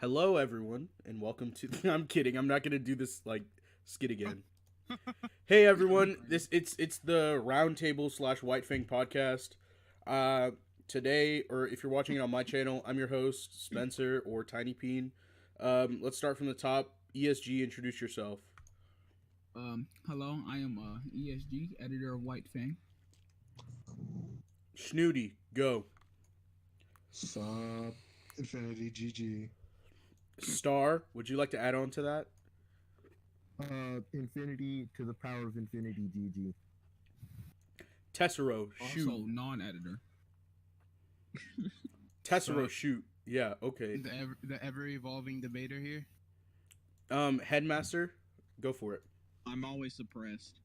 Hello, everyone, and welcome to. I'm kidding. I'm not gonna do this like skit again. Hey, everyone. It's the Roundtable slash White Fang podcast. Uh, Today, or if you're watching it on my channel, I'm your host Spencer or Tiny Peen. Let's start from the top. ESG, introduce yourself. Hello, I am ESG, editor of White Fang. Snooty, go. Sup, Infinity GG. Star, would you like to add on to that? Infinity to the power of infinity GG. Tessero, shoot. Also non-editor. Tessero, shoot. Yeah, okay. The ever evolving debater here. Headmaster, go for it. I'm always suppressed.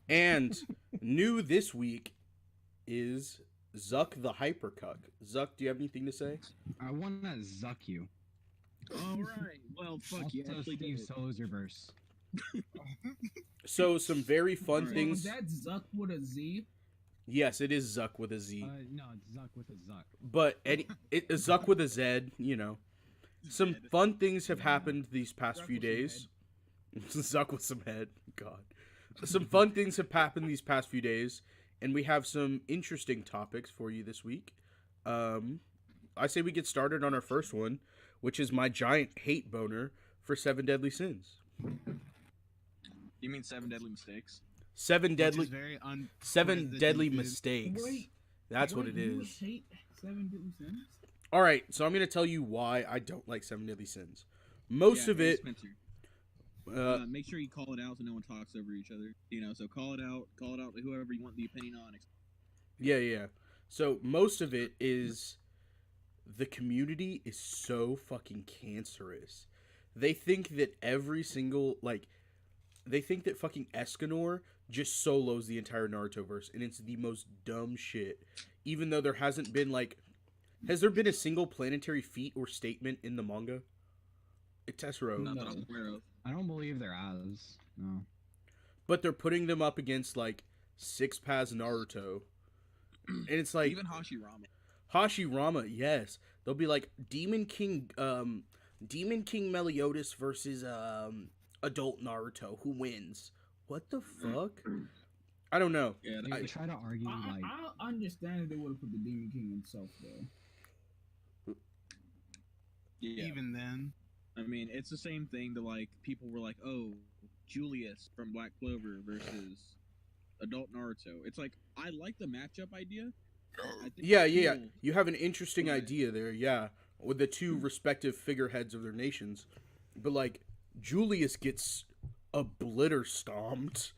And new this week is Zuck the Hypercuck. Zuck, do you have anything to say? I want to zuck you. All right. Well, fuck you. Also, Actually, Steve did. So's reverse. So some very fun Alright. things. That's Zuck with a Z. Yes, it is Zuck with a Z, No, it's zuck with a zuck. but Zuck with a Z. You know, some fun things have happened these past Zuck few with some days. Zuck with some head. God, some fun things have happened these past few days, and we have some interesting topics for you this week. I say we get started on our first one, which is my giant hate boner for Seven Deadly Sins. You mean Seven Deadly Mistakes? Seven deadly, Very seven deadly unprecedented. mistakes. Wait, That's what wait, it you is. hate Seven Deadly Sins? All right, so I'm gonna tell you why I don't like Seven Deadly Sins. Most of it, Spencer, make sure you call it out so no one talks over each other. So call it out to whoever you want the opinion on. yeah. So most of it is the community is so fucking cancerous. They think that they think that fucking Escanor just solos the entire Naruto verse, and it's the most dumb shit. Even though there hasn't been has there been a single planetary feat or statement in the manga? Tessero. Not that I'm aware of. I don't believe they're as. No. But they're putting them up against Six Paths Naruto, and it's like Even Hashirama. Hashirama. Yes, they'll be like Demon King Meliodas versus adult Naruto. Who wins? What the fuck? I don't know. Yeah, They try to argue like. I understand if they would have put the Demon King himself though. yeah. Even then, I mean, it's the same thing to people were like, oh, Julius from Black Clover versus adult Naruto. It's like, I like the matchup idea. I think Yeah. it's cool. You have an interesting Right. idea there. Yeah, with the two respective figureheads of their nations, but Julius gets obliter stomped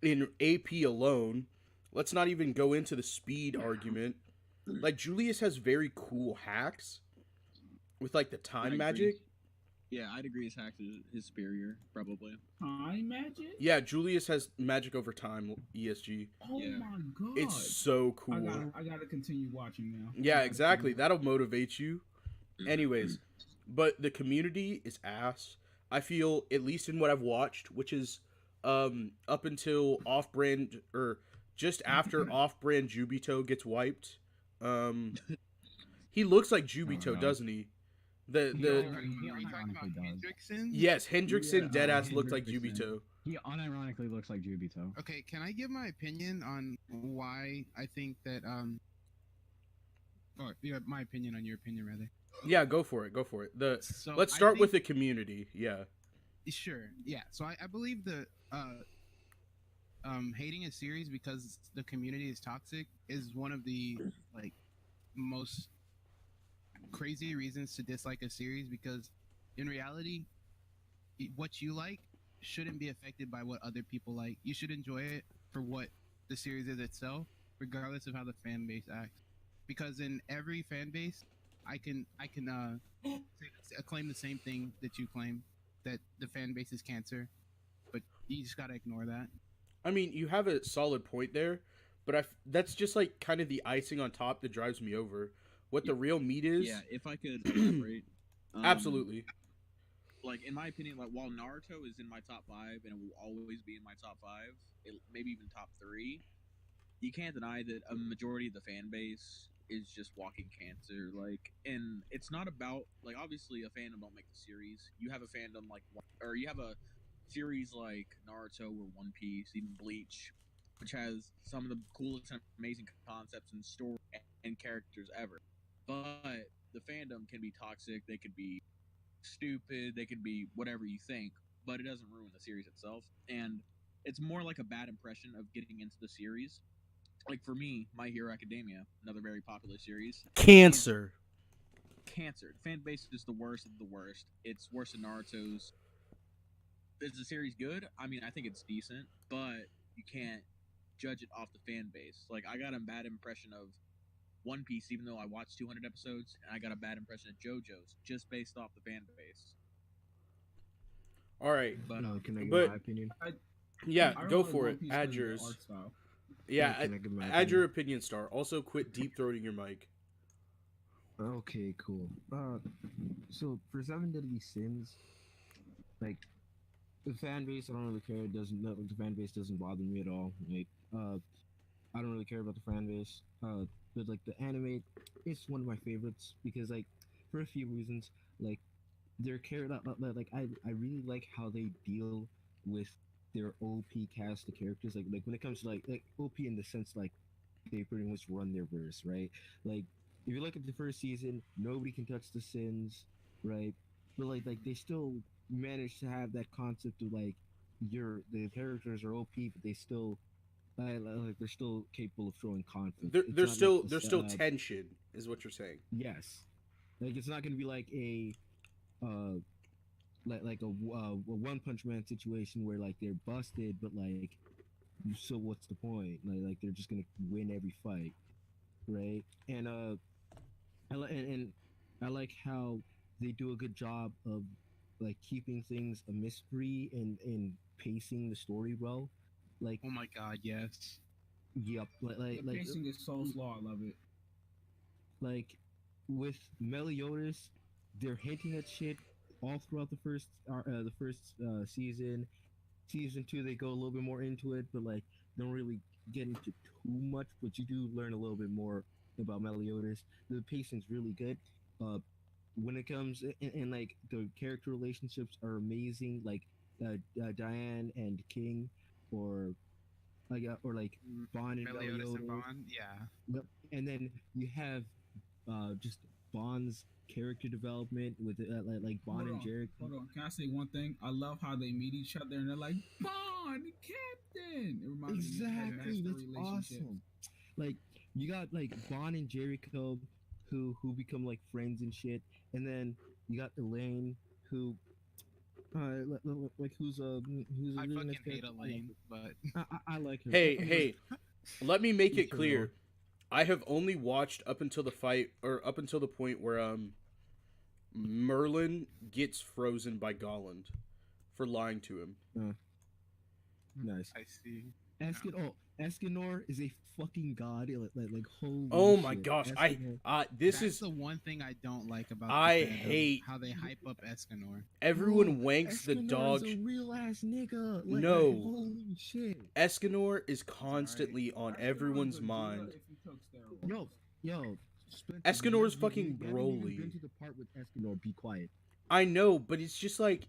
in AP alone. Let's not even go into the speed argument. Julius has very cool hacks with the time I'd agree. magic. Yeah, I'd agree his hacks is superior, probably. Time magic? Yeah, Julius has magic over time. ESG. Oh Yeah. my god. It's so cool. I gotta continue watching now. Yeah, exactly. That'll motivate you. Anyways, but the community is ass. I feel, at least in what I've watched, which is up until off-brand or just after off-brand Jubito gets wiped. He looks like Jubito, no. doesn't he? He The are you talking about unironically does. Hendrickson? yes, Hendrickson Yeah, deadass looked like Hendrickson. Jubito. He unironically looks like Jubito. Okay, can I give my opinion on why I think that or yeah, my opinion on your opinion rather. Yeah, go for it. So Let's I start with think- the community. Yeah. Sure. Yeah. So I believe the hating a series because the community is toxic is one of the most crazy reasons to dislike a series because in reality what you like shouldn't be affected by what other people like. You should enjoy it for what the series is itself, regardless of how the fan base acts. Because in every fan base, I can claim the same thing that you claim, that the fan base is cancer, but you just gotta ignore that. I mean, you have a solid point there, but that's just kind of the icing on top that drives me over. What the real meat is. Yeah, if I could elaborate. Absolutely. In my opinion, while Naruto is in my top 5 and will always be in my top 5, maybe even top 3, you can't deny that a majority of the fan base is just walking cancer. Like, and it's not about like obviously a fandom don't make the series. You have a fandom like, or you have a series like Naruto or One Piece, even Bleach, which has some of the coolest and amazing concepts and story and characters ever. But the fandom can be toxic. They could be stupid. They could be whatever you think, but it doesn't ruin the series itself. And it's more like a bad impression of getting into the series. Like for me, My Hero Academia, another very popular series. Cancer. Cancer. The fan base is the worst of the worst. It's worse than Naruto's. Is the series good? I mean, I think it's decent, but you can't judge it off the fan base. Like I got a bad impression of One Piece, even though I watched 200 episodes, and I got a bad impression of JoJo's just based off the fan base. All right. But Can I give but- my opinion? Yeah, I go really for One it. Piece Add because of the yours. art style. Yeah, Can I give my add your opinion, Star. Also, quit deep throating your mic. Okay, cool. So for Seven Deadly Sins, like the fan base, I don't really care. It doesn't the fan base doesn't bother me at all. Like, I don't really care about the fan base. But like the anime, it's one of my favorites because like for a few reasons, like their character, like I really like how they deal with their OP cast of characters. Like when it comes to like OP in the sense like they pretty much run their verse, right? Like if you look at the first season, nobody can touch the Sins, right? But like they still manage to have that concept of like the characters are OP, but they still like they're still capable of showing conflict. It's There's not still like there's still tension, is what you're saying. yes, like it's not gonna be like a like a One Punch Man situation where like they're busted, but like so what's the point? Like they're just gonna win every fight, right? And and I like how they do a good job of like keeping things a mystery and pacing the story well. Like Oh my god, yes. yep, The pacing is so slow. I love it. like with Meliodas, they're hinting at shit all throughout the first season. Season 2, they go a little bit more into it, but like don't really get into too much. But you do learn a little bit more about Meliodas. The pacing's really good. When it comes and like the character relationships are amazing. Like Diane and King, or like Bond and Meliodas and Meliodas. Bond, yeah. Yep. And then you have just Bond's character development with like Bond and Jericho. Hold on. Can I say one thing? I love how they meet each other and they're like, Bond, Captain. It reminds me of Exactly, master that's relationships. awesome. Like you got like Bond and Jericho, who become like friends and shit, and then you got Elaine, who like who's a I really fucking nice hate character. Elaine, but I like her. Hey, let me make it Sure. clear. I have only watched up until the fight, or up until the point where Merlin gets frozen by Golland for lying to him. Nice. I see. Escanor is a fucking god. Like holy. Oh my shit. gosh, Escanor. this That's is the one thing I don't like about I the fandom, hate- how they hype up Escanor. everyone Bro, wanks the Escanor dog. is a real ass nigga. No. Like, holy shit. Escanor is constantly on everyone's mind. If he took steroids. Yo. Spencer, Escanor's you fucking haven't even Broly. been to the part with Escanor. Be quiet. I know, but it's just like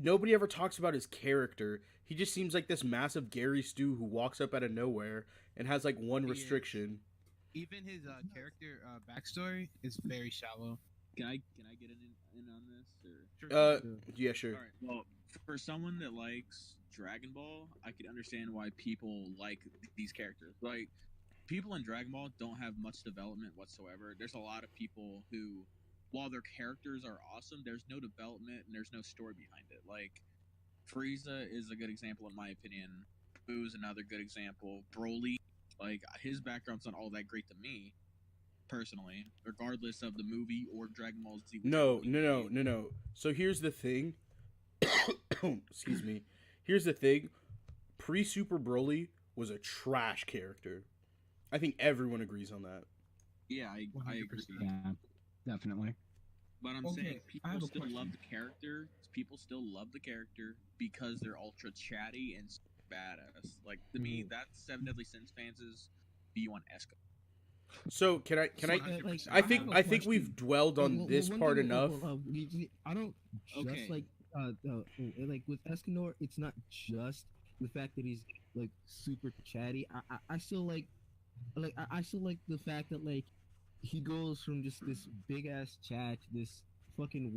nobody ever talks about his character. He just seems like this massive Gary Stu who walks up out of nowhere and has like one He is. restriction. Even his character backstory is very shallow. can I get in on this? Or? Yeah, sure. All right. Well, for someone that likes Dragon Ball, I could understand why people like these characters. Like, people in Dragon Ball don't have much development whatsoever. There's a lot of people who, while their characters are awesome, there's no development and there's no story behind it. Like, Frieza is a good example in my opinion. Boo's another good example. Broly, like, his background's not all that great to me, personally, regardless of the movie or Dragon Ball Z. No. So here's the thing. Excuse me. Here's the thing. Pre-Super Broly was a trash character. I think everyone agrees on that. Yeah, I agree. Yeah, definitely. But I'm Okay, saying I have people a still question. love the character. People still love the character because they're ultra chatty and badass. Like, to me, that's Seven Deadly Sins fans' view on Esco. So can I? Like, I have a think we've question. dwelled on this one part thing, enough. I don't just Okay. like with Escanor. It's not just the fact that he's like super chatty. I still I still like the fact that like he goes from just this big ass chat to this fucking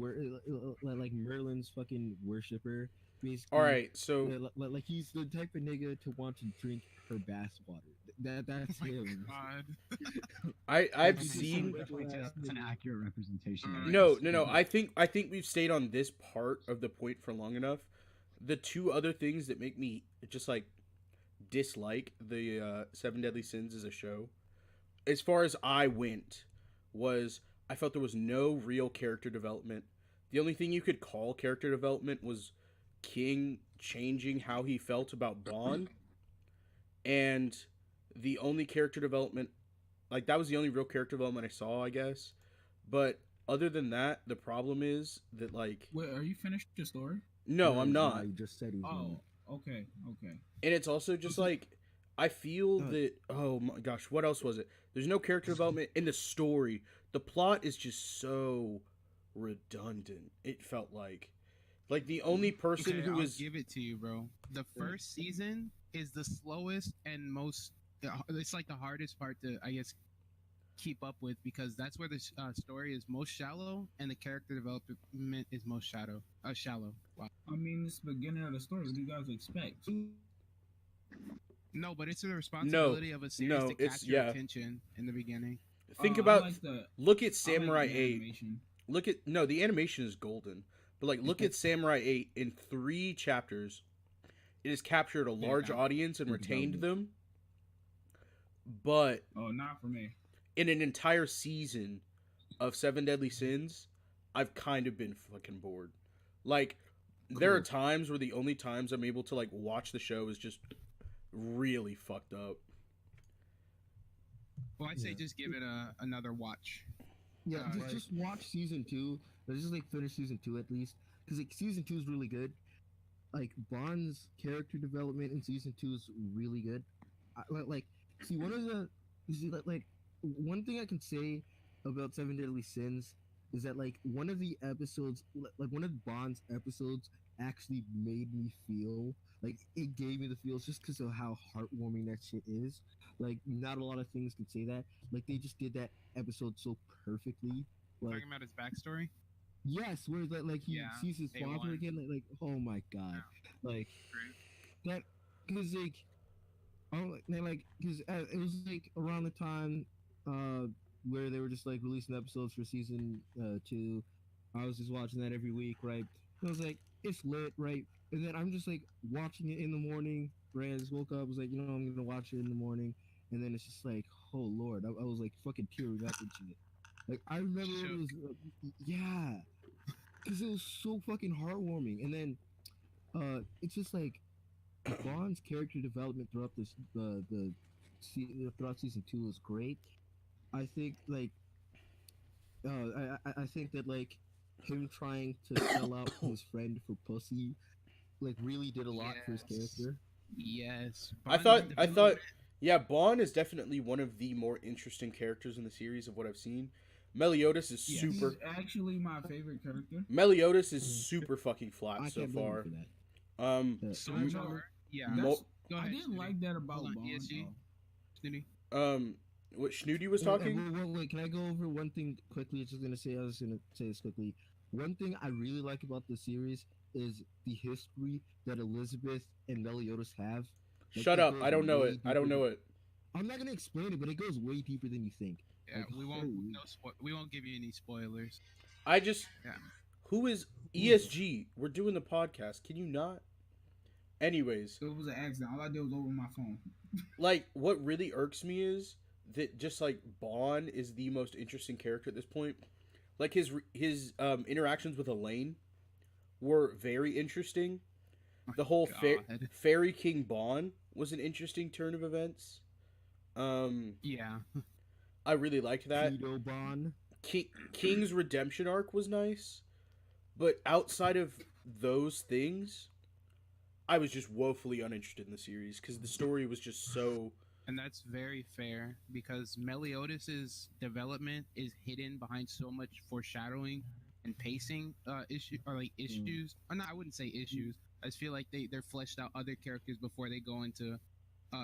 like Merlin's fucking worshiper. Basically, All right, so like he's the type of nigga to want to drink her bath water. That's Oh my him. god. I've He's just seen. some Definitely regular ass that's an nigga. accurate representation. Mm. I No, guess. no. I think we've stayed on this part of the point for long enough. The two other things that make me just like dislike the Seven Deadly Sins as a show, as far as I went, was I felt there was no real character development. The only thing you could call character development was King changing how he felt about Bond, and the only character development, like that was the only real character development I saw, I guess. But other than that, the problem is that like Wait, are you finished your story? no, I'm not. I just said he's Oh, okay, okay. And it's also just like I feel Uh, that oh my gosh, what else was it? There's no character development in the story. The plot is just so redundant. It felt like the only person Okay, who I'll is give it to you, bro. The first season is the slowest and most. It's like the hardest part to, I guess, keep up with because that's where the story is most shallow and the character development is most shallow. Wow. I mean, it's the beginning of the story. What do you guys expect? No, but it's the responsibility of a series no, to it's- catch your yeah. attention in the beginning. think I about like the, look at I like Samurai the 8. animation. Look at no, the animation is golden. But like look at Samurai 8 in 3 chapters. It has captured a large Yeah. audience and Good retained development. them. But Oh, not for me. in an entire season of Seven Deadly Sins, I've kind of been fucking bored. Like, there are Cool. times where the only times I'm able to like watch the show is just really fucked up. Well, I'd say Yeah. just give it another watch. Yeah, Like- just watch season 2. Let's just like finish season 2 at least, because like season 2 is really good. Like Bond's character development in season 2 is really good. Like see one of the see, like one thing I can say about Seven Deadly Sins is that like one of the episodes, like one of Bond's episodes, actually made me feel like it gave me the feels just because of how heartwarming that shit is. Like not a lot of things can say that. Like they just did that episode so perfectly. Like Talking about his backstory. yes, where like he Yeah, sees his father A1. again. Like oh my god, like that because like oh like because it was like around the time where they were just like releasing episodes for season 2. I was just watching that every week, right? And I was like, it's lit, right? And then I'm just like watching it in the morning. Right, I just woke up. Was like, you know, I'm gonna watch it in the morning, and then it's just like, oh lord, I was like fucking tearing up and shit. Like I remember it was, yeah, because it was so fucking heartwarming. And then, it's just like Bond's character development throughout throughout season 2 was great. I think like, I think that like him trying to sell out his friend for pussy, like really did a lot for his Yes. character. Yes. I thought yeah, Bond is definitely one of the more interesting characters in the series of what I've seen. Meliodas is Yes. super He's actually my favorite character. Meliodas is super fucking flat I so can't blame him far. for that. So I know. far, yeah. Mo- Go I ahead. didn't Snooty. like that about Hold on, Bond. ESG. though. Snooty. What Snooty was Well, talking? wait, can I go over one thing quickly? I was gonna say this quickly. One thing I really like about the series is the history that Elizabeth and Meliodas have. Like, Shut it up. goes I don't know way it. I don't deeper know than- it. I'm not gonna explain it, but it goes way deeper than you think. Yeah, Like, we won't. holy- No, we won't give you any spoilers. I just Yeah. who is ESG? We're doing the podcast. Can you not? Anyways, It was an accident. All I did was open my phone. like what really irks me is that just like Bond is the most interesting character at this point. Like his interactions with Elaine were very interesting. The whole God. Fairy King Bond was an interesting turn of events. Yeah. I really liked that. Tito Bond. King's redemption arc was nice, but outside of those things, I was just woefully uninterested in the series because the story was just so And that's very fair because Meliodas' development is hidden behind so much foreshadowing and pacing issues. Or not, I wouldn't say issues. I just feel like they're fleshed out other characters before they go into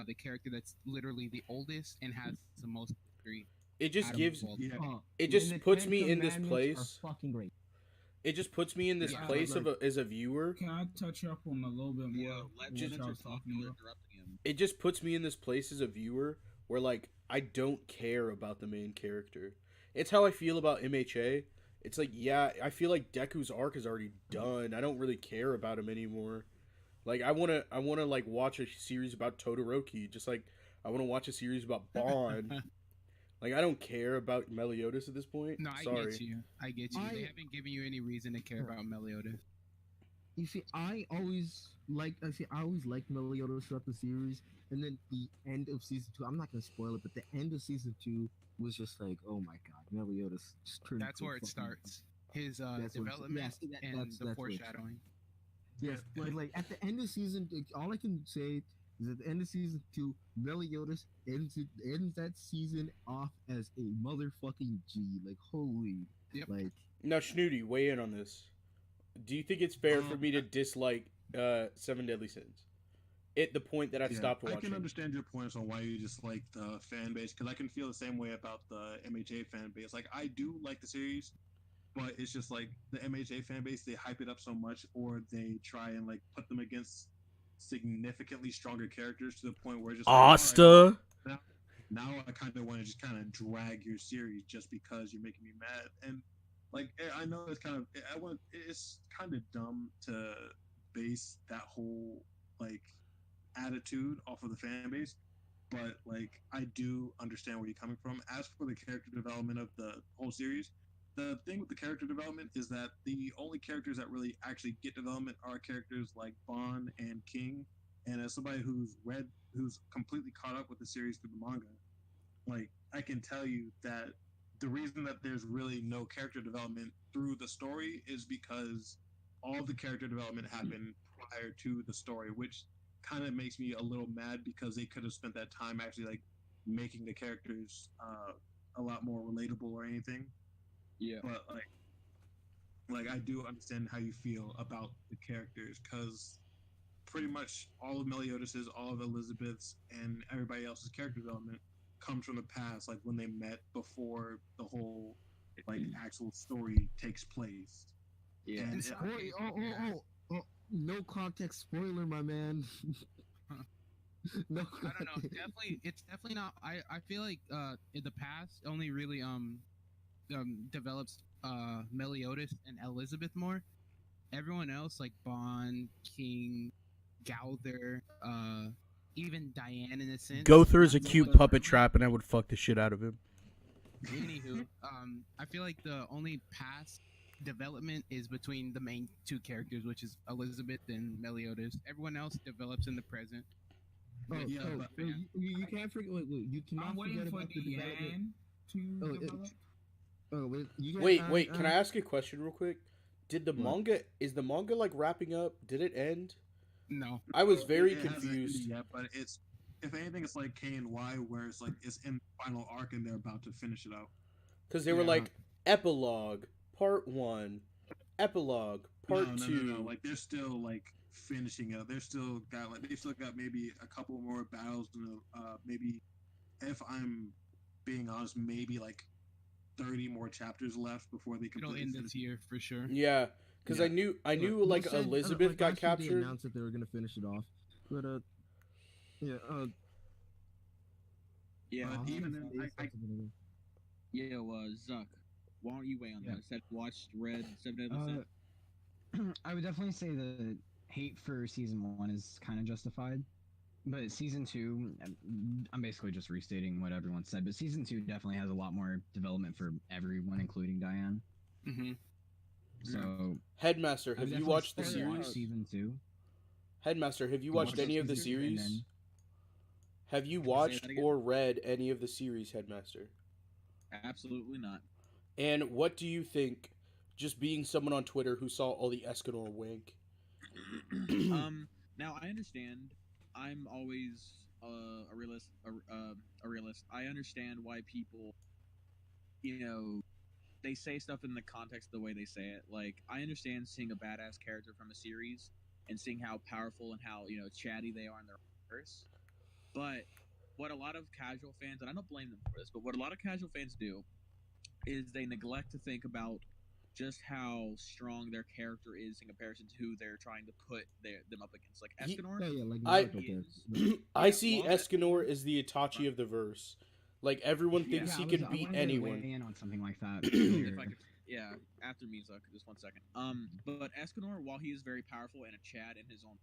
the character that's literally the oldest and has the most history. It just Adam gives Walt. Yeah. it And just the puts Ten me in this Commandments place. Are fucking great. It just puts me in this Yeah, place like- as a viewer. Can I touch up on a little bit more? Yeah, let what Ginger y'all was talk. talking You're about? interrupting him. It just puts me in this place as a viewer where like I don't care about the main character. It's how I feel about MHA. It's like, yeah, I feel like Deku's arc is already done. I don't really care about him anymore. Like I wanna like watch a series about Todoroki, just like I wanna watch a series about Bond. Like I don't care about Meliodas at this point. No, I Sorry. get you. I get you. They I- haven't given you any reason to care about Meliodas. You see, I always liked Meliodas throughout the series, and then the end of season 2. I'm not gonna spoil it, but the end of season 2 was just like, oh my god, Meliodas just turned. That's into where it fucking- starts. His That's where it- development yes, that- and that's- the that's where it foreshadowing. Yes, but like at the end of season, all I can say is at the end of season 2, Meliodas ends that season off as a motherfucking G. Like holy, Yep. like Now Schnooty, weigh in on this. Do you think it's fair for me to dislike Seven Deadly Sins? At the point that I've stopped watching. I can understand your points on why you dislike the fan base because I can feel the same way about the MHA fan base. Like I do like the series, but it's just like the MHA fan base, they hype it up so much, or they try and like put them against significantly stronger characters to the point where it's just like, Asta. now I kind of want to just kind of drag your series just because you're making me mad. And like I know it's kind of it's kind of dumb to base that whole like attitude off of the fan base, but like I do understand where you're coming from. As for the character development of the whole series, the thing with the character development is that the only characters that really actually get development are characters like Bond and King. And as somebody who's completely caught up with the series through the manga, like I can tell you that the reason that there's really no character development through the story is because all the character development happened prior to the story, which kind of makes me a little mad because they could have spent that time actually like making the characters a lot more relatable or anything. Yeah. But like I do understand how you feel about the characters because pretty much all of Meliodas's, all of Elizabeth's, and everybody else's character development comes from the past, like when they met before the whole like actual story takes place. Yeah. And no context spoiler, my man. No, I don't know. It's definitely not. I feel like in the past only really develops Meliodas and Elizabeth more. Everyone else like Bond, King, Gowther, even Diane in a sense. Gother is a not so cute much puppet early. trap, and I would fuck the shit out of him. Anywho, I feel like the only past development is between the main two characters, which is Elizabeth and Meliodas. Everyone else develops in the present. With, yeah, but- you can't forget. Wait, you cannot I'm waiting forget for about the development. Diane to Oh, develop. Wait, you can't- Wait, can I ask you a question real quick? Did the What? is the manga like wrapping up? Did it end? No. I was very It hasn't ended confused. yet, but it's if anything, it's like KNY, where it's like it's in the final arc and they're about to finish it out. Because they were Yeah. like, epilogue, part 1, epilogue, part 2. No. Like they're still like finishing up. They've still got maybe a couple more battles. Maybe if I'm being honest, maybe like 30 more chapters left before they It'll completely end finish. this year for sure. Yeah, because Yeah. I knew They like said, Elizabeth got last week They captured. announced that they were gonna finish it off, but yeah. Yeah. But even then, Zuck, why don't you weigh on Yeah. this? Have you watched Red 7 Deadly Sins? Uh, I would definitely say the hate for season 1 is kind of justified, but season 2, I'm basically just restating what everyone said. But season 2 definitely has a lot more development for everyone, including Diane. Mm-hmm. So Headmaster, I have would you definitely watched the still watch series? season 2. Headmaster, have you I watched watched any of the season 2 and series? then- Have you Say watched that again? or read any of the series, Headmaster? Absolutely not. And what do you think, just being someone on Twitter who saw all the Escanor wink? Now I understand. I'm always a realist. I understand why people, you know, they say stuff in the context of the way they say it. Like, I understand seeing a badass character from a series and seeing how powerful and how, chatty they are in their verse. But what a lot of casual fans, and I don't blame them for this, but what a lot of casual fans do is they neglect to think about just how strong their character is in comparison to who they're trying to put them up against. Like Escanor, Yeah, yeah, like I- Naruto characters. I Yeah, see well, Escanor as the Itachi of the verse. Like everyone Yeah. thinks Yeah, he can beat I wanted to anyone. weigh in on something like that. if earlier. I could, yeah, after Mizuk, just 1 second. But Escanor, while he is very powerful and a Chad in his own,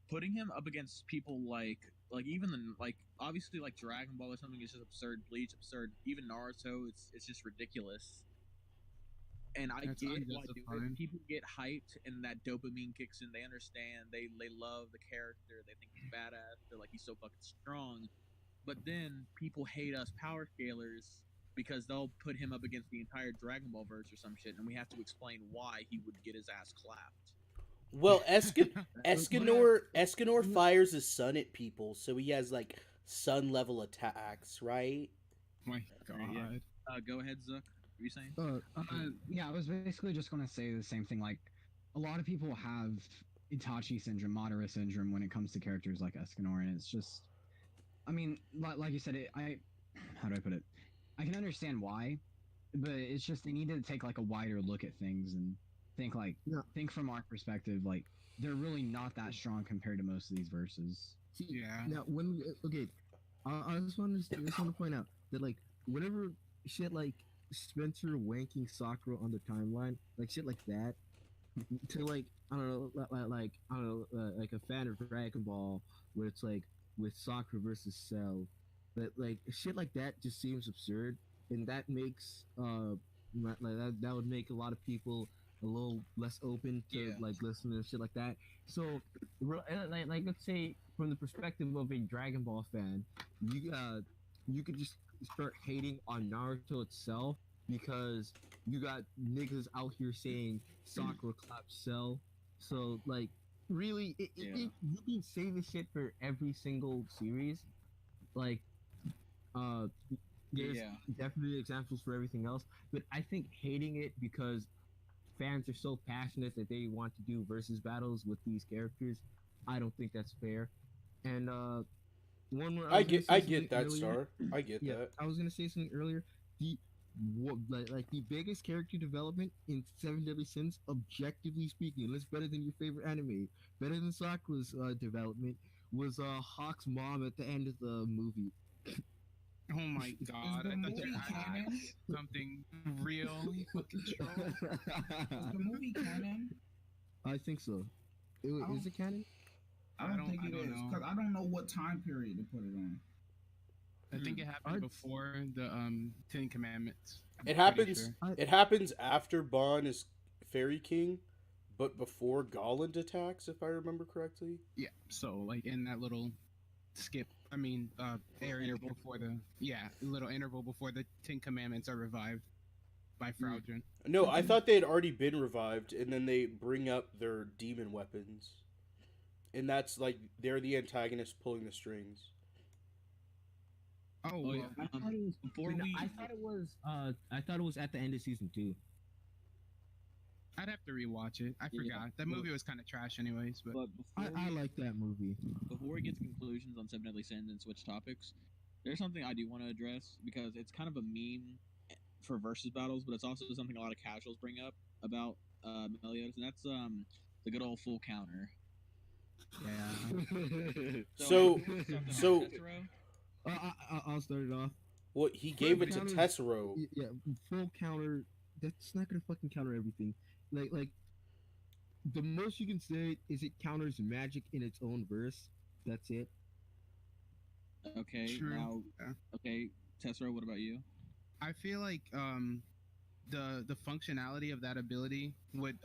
putting him up against people like even obviously like Dragon Ball or something is just absurd. Bleach absurd. Even Naruto, it's just ridiculous. And I That's get why unjustified. people get hyped and that dopamine kicks in. They understand. They love the character. They think he's badass. They're like he's so fucking strong. But then people hate us power scalers because they'll put him up against the entire Dragon Ball verse or some shit, and we have to explain why he would get his ass clapped. Well, Escanor fires his sun at people, so he has like sun level attacks, right? My God. Yeah. Go ahead, Zuck. What are you saying? Yeah, I was basically just going to say the same thing. Like, a lot of people have Itachi syndrome, Madara syndrome when it comes to characters like Escanor, and it's just, I mean, like you said, how do I put it? I can understand why, but it's just they need to take like a wider look at things and think from our perspective, like they're really not that strong compared to most of these verses. Yeah. Now, I just want to point out that like whenever shit like Spencer wanking Sakura on the timeline, like shit like that, to like I don't know, like a fan of Dragon Ball where it's like with Sakura versus Cell, that like shit like that just seems absurd, and that makes that would make a lot of people a little less open to like listening to shit like that. So, like let's say from the perspective of a Dragon Ball fan, you could just start hating on Naruto itself because you got niggas out here saying Sakura claps Cell. So like, really, you can say this shit for every single series. Like, there's definitely examples for everything else, but I think hating it because fans are so passionate that they want to do versus battles with these characters, I don't think that's fair. And one more, I get that, Star. I get that. I was gonna say something earlier. The biggest character development in Seven Deadly Sins, objectively speaking, it's better than your favorite anime, better than Sakura's development, was Hawk's mom at the end of the movie. Oh my God! I thought you had something real. Fucking troll. Is the movie canon? I think so. Is it canon? I don't think it is because I don't know what time period to put it on. I think it happened before the Ten Commandments. It happens. It happens after Bon is Fairy King, but before Golland attacks, if I remember correctly. Yeah. So like in that little skip, area before little interval before the Ten Commandments are revived by Fraudrin. No, I thought they had already been revived, and then they bring up their demon weapons, and that's like they're the antagonists pulling the strings. Oh yeah. I thought it was at the end of season 2. I'd have to rewatch it. I forgot. That movie was kind of trash anyways, but I like that movie. Before we get to conclusions on Seven Deadly Sins and switch topics, there's something I do want to address because it's kind of a meme for versus battles, but it's also something a lot of casuals bring up about Meliodas, and that's the good old full counter. Yeah. So I'll start it off. Well, he gave it to Tessero. Yeah, full counter. That's not gonna fucking counter everything. Like, the most you can say is it counters magic in its own verse. That's it. Okay. True. Now, okay, Tessero, what about you? I feel like the functionality of that ability would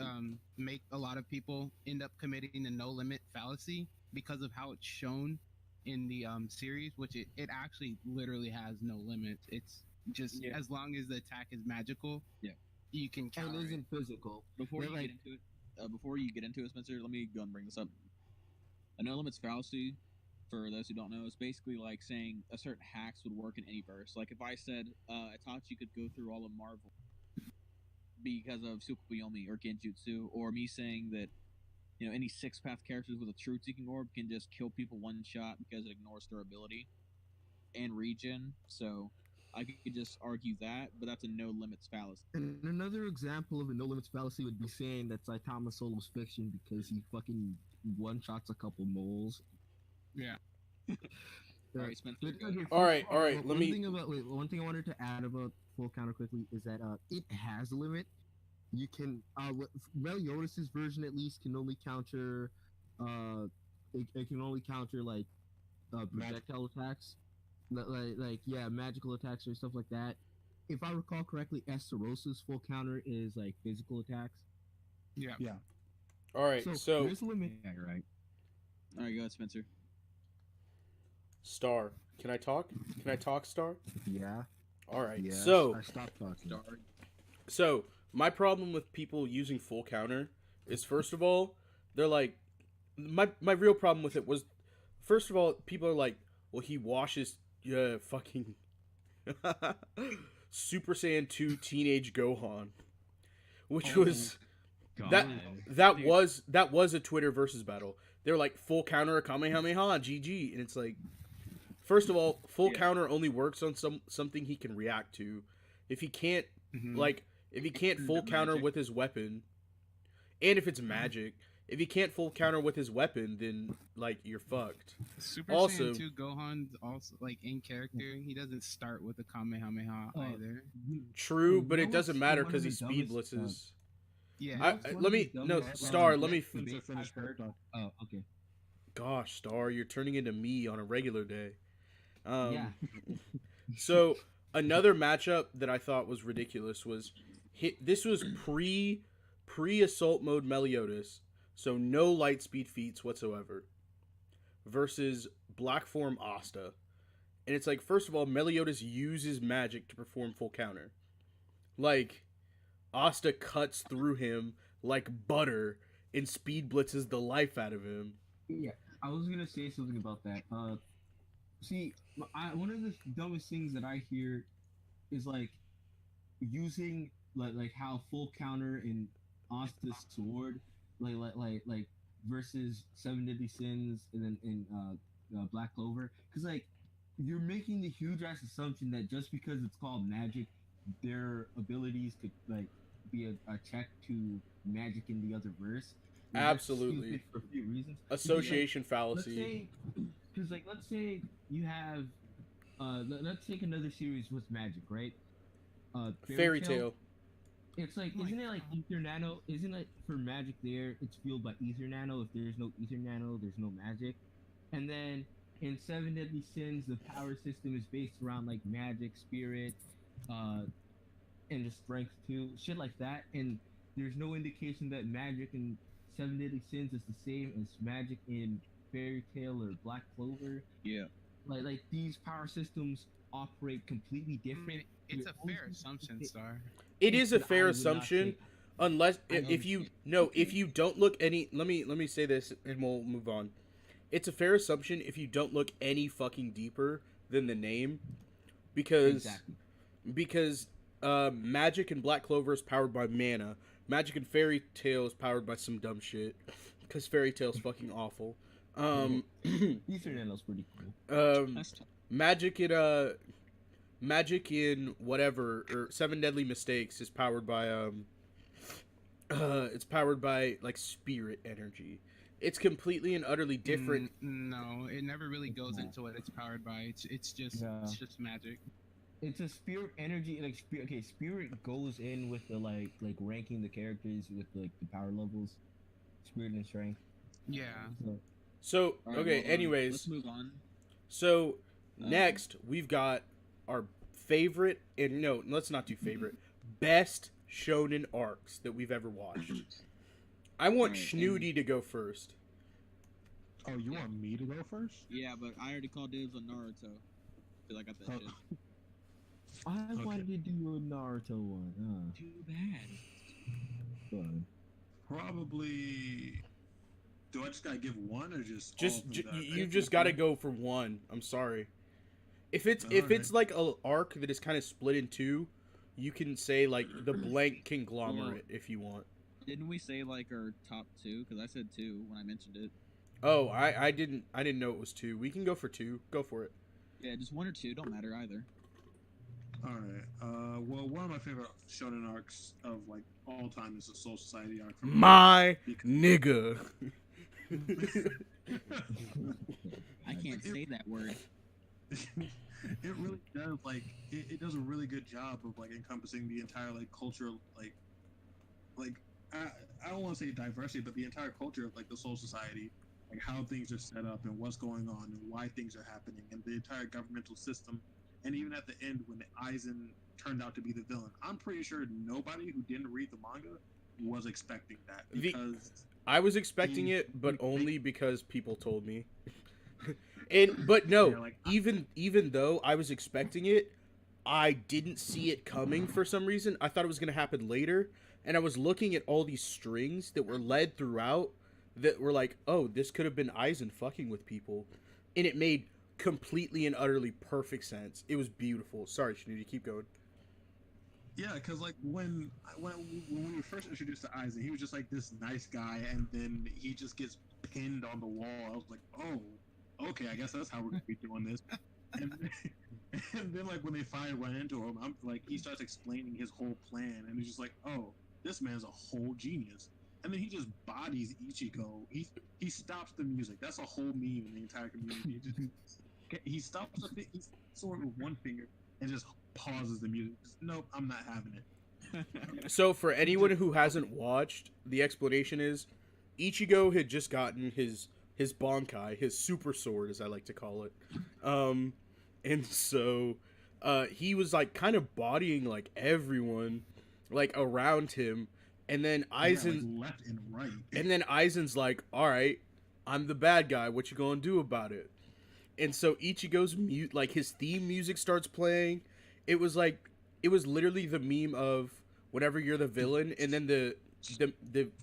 make a lot of people end up committing the no limit fallacy because of how it's shown in the series, which it actually literally has no limit. It's just as long as the attack is magical, you can counter it. Isn't physical. Before you get into it, Spencer, let me go and bring this up. A no limits fallacy for those who don't know, is basically like saying a certain hacks would work in any verse. Like if I said Itachi could go through all of Marvel because of Tsukuyomi or Genjutsu, or me saying that any six-path characters with a truth-seeking orb can just kill people one shot because it ignores durability and regen. So I could just argue that, but that's a no limits fallacy. And another example of a no limits fallacy would be saying that Saitama Solo's fiction because he fucking one shots a couple moles. Yeah. All right, Spencer. But, go. okay, All right. one thing I wanted to add about full counter quickly is that it has a limit. You can Meliodas' version at least can only counter it can only counter like projectile attacks, magical attacks or stuff like that. If I recall correctly, Esterosa's full counter is like physical attacks. Yeah. Yeah. All right. So there's a limit. Yeah, you're right. All right, go ahead, Spencer. Star, can I talk? Can I talk, Star? Yeah. All right. Yeah. So I stopped talking. Star. So my problem with people using full counter is, first of all, they're like, my real problem with it was, first of all, people are like, well, he washes fucking Super Saiyan 2 Teenage Gohan, which was God. that was a Twitter versus battle. They're like, full counter Kamehameha GG, and it's like, first of all, full counter only works on something he can react to. If he can't if he can't full counter with his weapon, and if it's magic, if he can't full counter with his weapon, then like you're fucked. Super Also- Saiyan 2 Gohan also like in character, he doesn't start with a Kamehameha either. True, You but know it doesn't what's matter one of because the he speed dumbest, blitzes. Yeah. Star, let me. Spencer, finish her talk. Oh, okay. Gosh, Star, you're turning into me on a regular day. Yeah. So another matchup that I thought was ridiculous was this was pre assault mode Meliodas, so no light speed feats whatsoever, versus Black Form Asta. And it's like, first of all, Meliodas uses magic to perform full counter. Like, Asta cuts through him like butter and speed blitzes the life out of him. Yeah, I was gonna say something about that. See, one of the dumbest things that I hear is like using like how full counter in Asta's sword, like versus Seven Deadly Sins and then in Black Clover, because like you're making the huge ass assumption that just because it's called magic, their abilities could like be a check to magic in the other verse. And that's Absolutely. stupid for a few reasons. Association Let's fallacy. say, because like let's say you have, let's take another series with magic, right? Fairy Tail. It's like, Oh my isn't it like Ether Nano? Isn't it for magic there? It's fueled by Ether Nano. If there's no Ether Nano, there's no magic. And then in Seven Deadly Sins, the power system is based around like magic, spirit, and just strength too, shit like that. And there's no indication that magic in Seven Deadly Sins is the same as magic in Fairy Tail or Black Clover. Yeah. Like these power systems operate completely I different. mean, it's You're a fair always- assumption, Star. It is a I fair would not assumption, say- unless I if you understand. if you don't look any. Let me say this, and we'll move on. It's a fair assumption if you don't look any fucking deeper than the name, because Exactly. Magic in Black Clover is powered by mana. Magic in Fairy Tail is powered by some dumb shit, because Fairy Tail's fucking awful. Ether Nano's pretty cool. That's tough. Magic in whatever, or Seven Deadly Mistakes is powered by it's powered by like spirit energy. It's completely and utterly different. No, it never really goes not. into what it's powered by. It's just Yeah. magic. It's a spirit energy, like spirit goes in with the like ranking the characters with like the power levels, spirit and strength. Yeah. So, So All right, okay, well, anyways, let's move on. so next we've got our favorite, and no, let's not do favorite, best shonen arcs that we've ever watched. I want Alright, Schnooty to go first. Oh, you want me to go first? Yeah, but I already called dibs on Naruto. Cause I got that Oh. shit. I Okay. wanted to do a Naruto one. Too bad. Fun. Probably do I just gotta give one or just Just all of them that- you just got to go for one. I'm sorry. If it's Alright. like a arc that is kind of split in two, you can say like the blank conglomerate if you want. Didn't we say like our top two? Because I said two when I mentioned it. Oh, I didn't know it was two. We can go for two. Go for it. Yeah, just one or two. Don't matter either. All right. Well, one of my favorite shonen arcs of like all time is the Soul Society arc. from- My because- nigga. I can't say that word. It really does it does a really good job of like encompassing the entire like culture like I don't want to say diversity, but the entire culture of like the Soul Society, like how things are set up and what's going on and why things are happening and the entire governmental system. And even at the end when the Aizen turned out to be the villain, I'm pretty sure nobody who didn't read the manga was expecting that because I was expecting Mm, it, but mm, only because people told me. But no, Yeah, like, even though I was expecting it, I didn't see it coming for some reason. I thought it was going to happen later, and I was looking at all these strings that were led throughout that were like, oh, this could have been Aizen fucking with people, and it made completely and utterly perfect sense. It was beautiful. Sorry, Shinudi, keep going. yeah, because like when we were first introduced to Aizen, he was just like this nice guy, and then he just gets pinned on the wall. I was like, oh, okay, I guess that's how we're gonna be doing this. And then like when they finally run into him, I'm like, he starts explaining his whole plan, and he's just like, oh, this man's a whole genius. And then he just bodies Ichigo. He stops the music. That's a whole meme in the entire community. He stops the sword with one finger and just pauses the music. Just, nope, I'm not having it. So for anyone who hasn't watched, the explanation is Ichigo had just gotten his Bankai, his super sword as I like to call it. And so he was like kind of bodying like everyone like around him, and then Aizen like left and right. and then Aizen's like, "All right, I'm the bad guy. What you going to do about it?" And so Ichigo's like his theme music starts playing. It was literally the meme of whenever you're the villain and then the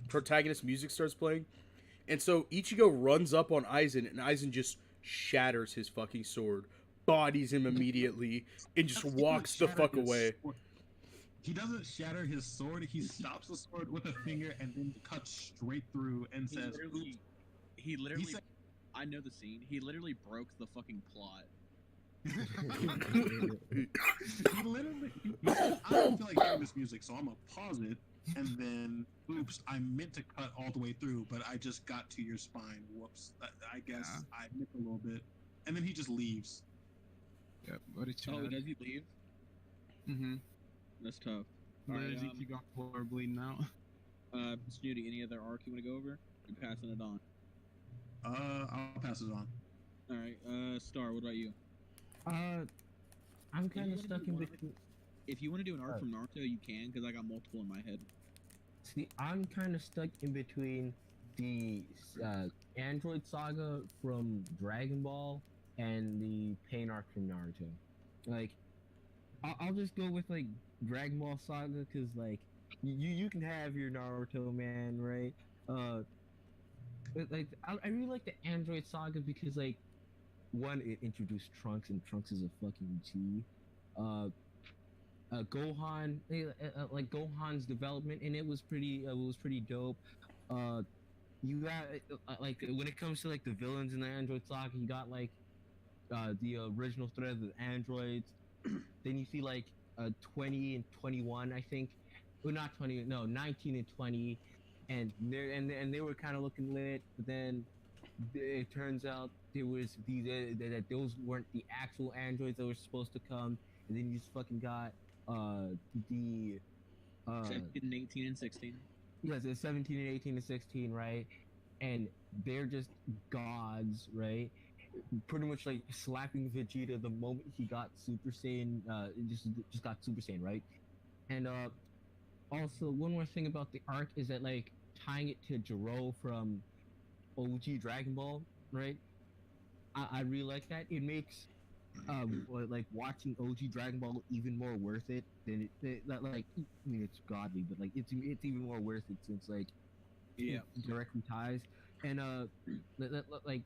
protagonist music starts playing. And so Ichigo runs up on Aizen and Aizen just shatters his fucking sword, bodies him immediately, and just He walks the doesn't fuck shatter his away. sword. He doesn't shatter his sword. He stops the sword with a finger and then cuts straight through and He says, literally, he literally, said- I know the scene. He literally broke the fucking plot. he literally. I don't feel like hearing this music, so I'm gonna pause it and then, oops, I meant to cut all the way through, but I just got to your spine. Whoops. I guess Yeah. I missed a little bit, and then he just leaves. Yep. What did you Oh, does he leave? Mm-hmm. That's tough. Where Alright, does he got floor bleeding out? Snooty, any other arc you want to go over? I'm passing it on. I'll pass it on. Alright, Star, what about you? I'm kind of stuck in between. If you want to do an arc from Naruto, you can, because I got multiple in my head. See, I'm kind of stuck in between the Android Saga from Dragon Ball and the Pain arc from Naruto. Like, I'll just go with like Dragon Ball Saga because like you can have your Naruto man, right? But, like I really like the Android Saga because like one, it introduced Trunks, and Trunks is a fucking G. Gohan, like Gohan's development in it was pretty dope. You got like when it comes to like the villains in the Android Saga, you got like the original thread of the androids. Then you see like 20 and 21, I think. Well, not 20, no, 19 and 20, and they were kind of looking lit. But then it turns out there was these that those weren't the actual androids that were supposed to come. And then you just fucking got the 17, 18, and 16. yes, it's 17 and 18 and 16, right? And they're just gods, right? Pretty much like slapping Vegeta the moment he got Super Saiyan, just got Super Saiyan, right? And also one more thing about the arc is that like tying it to Jiro from OG Dragon Ball, right? I really like that. It makes like watching OG Dragon Ball even more worth it than like I mean it's godly, but like it's even more worth it since like Yeah. it directly ties. and like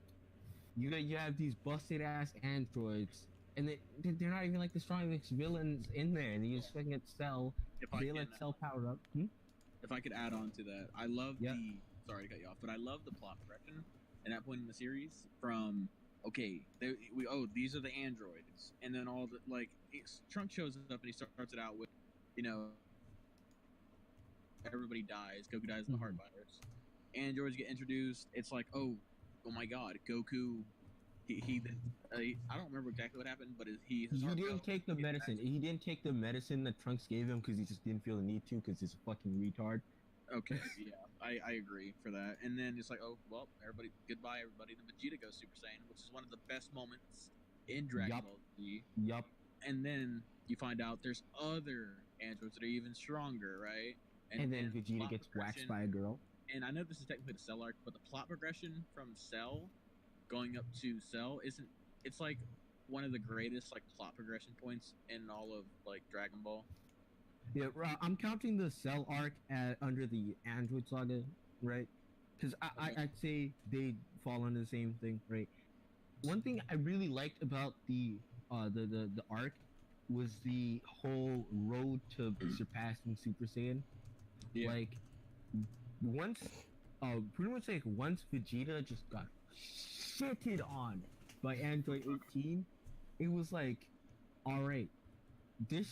you have these busted ass androids, and they're not even like the strongest villains in there, and you just fucking get Cell. If I They can, like Cell power up. Hmm? if I could add on to that, I love Yeah. the. Sorry to cut you off, but I love the plot progression at that point in the series. From okay, these are the androids, and then all the like Trunk shows up and he starts it out with, you know, everybody dies. Goku dies of the heart virus. Androids get introduced. It's like, oh my god, Goku. I don't remember exactly what happened, but He didn't take the medicine. He didn't take the medicine that Trunks gave him because he just didn't feel the need to because he's a fucking retard. Okay, yeah, I agree for that. And then it's like, oh well, everybody, goodbye, everybody. Then Vegeta goes Super Saiyan, which is one of the best moments in Dragon Yup. Ball Z. Yup. And then you find out there's other androids that are even stronger, right? And then Vegeta plot gets waxed progression- by a girl. And I know this is technically the Cell arc, but the plot progression from Cell going up to Cell isn't. It's like one of the greatest like plot progression points in all of like Dragon Ball. Yeah, I'm counting the Cell arc under the Android Saga, right? Because I'd say they fall under the same thing, right? One thing I really liked about the arc was the whole road to surpassing Super Saiyan. Yeah. Like once, pretty much like once Vegeta just got shitted on by Android 18, it was like, all right, this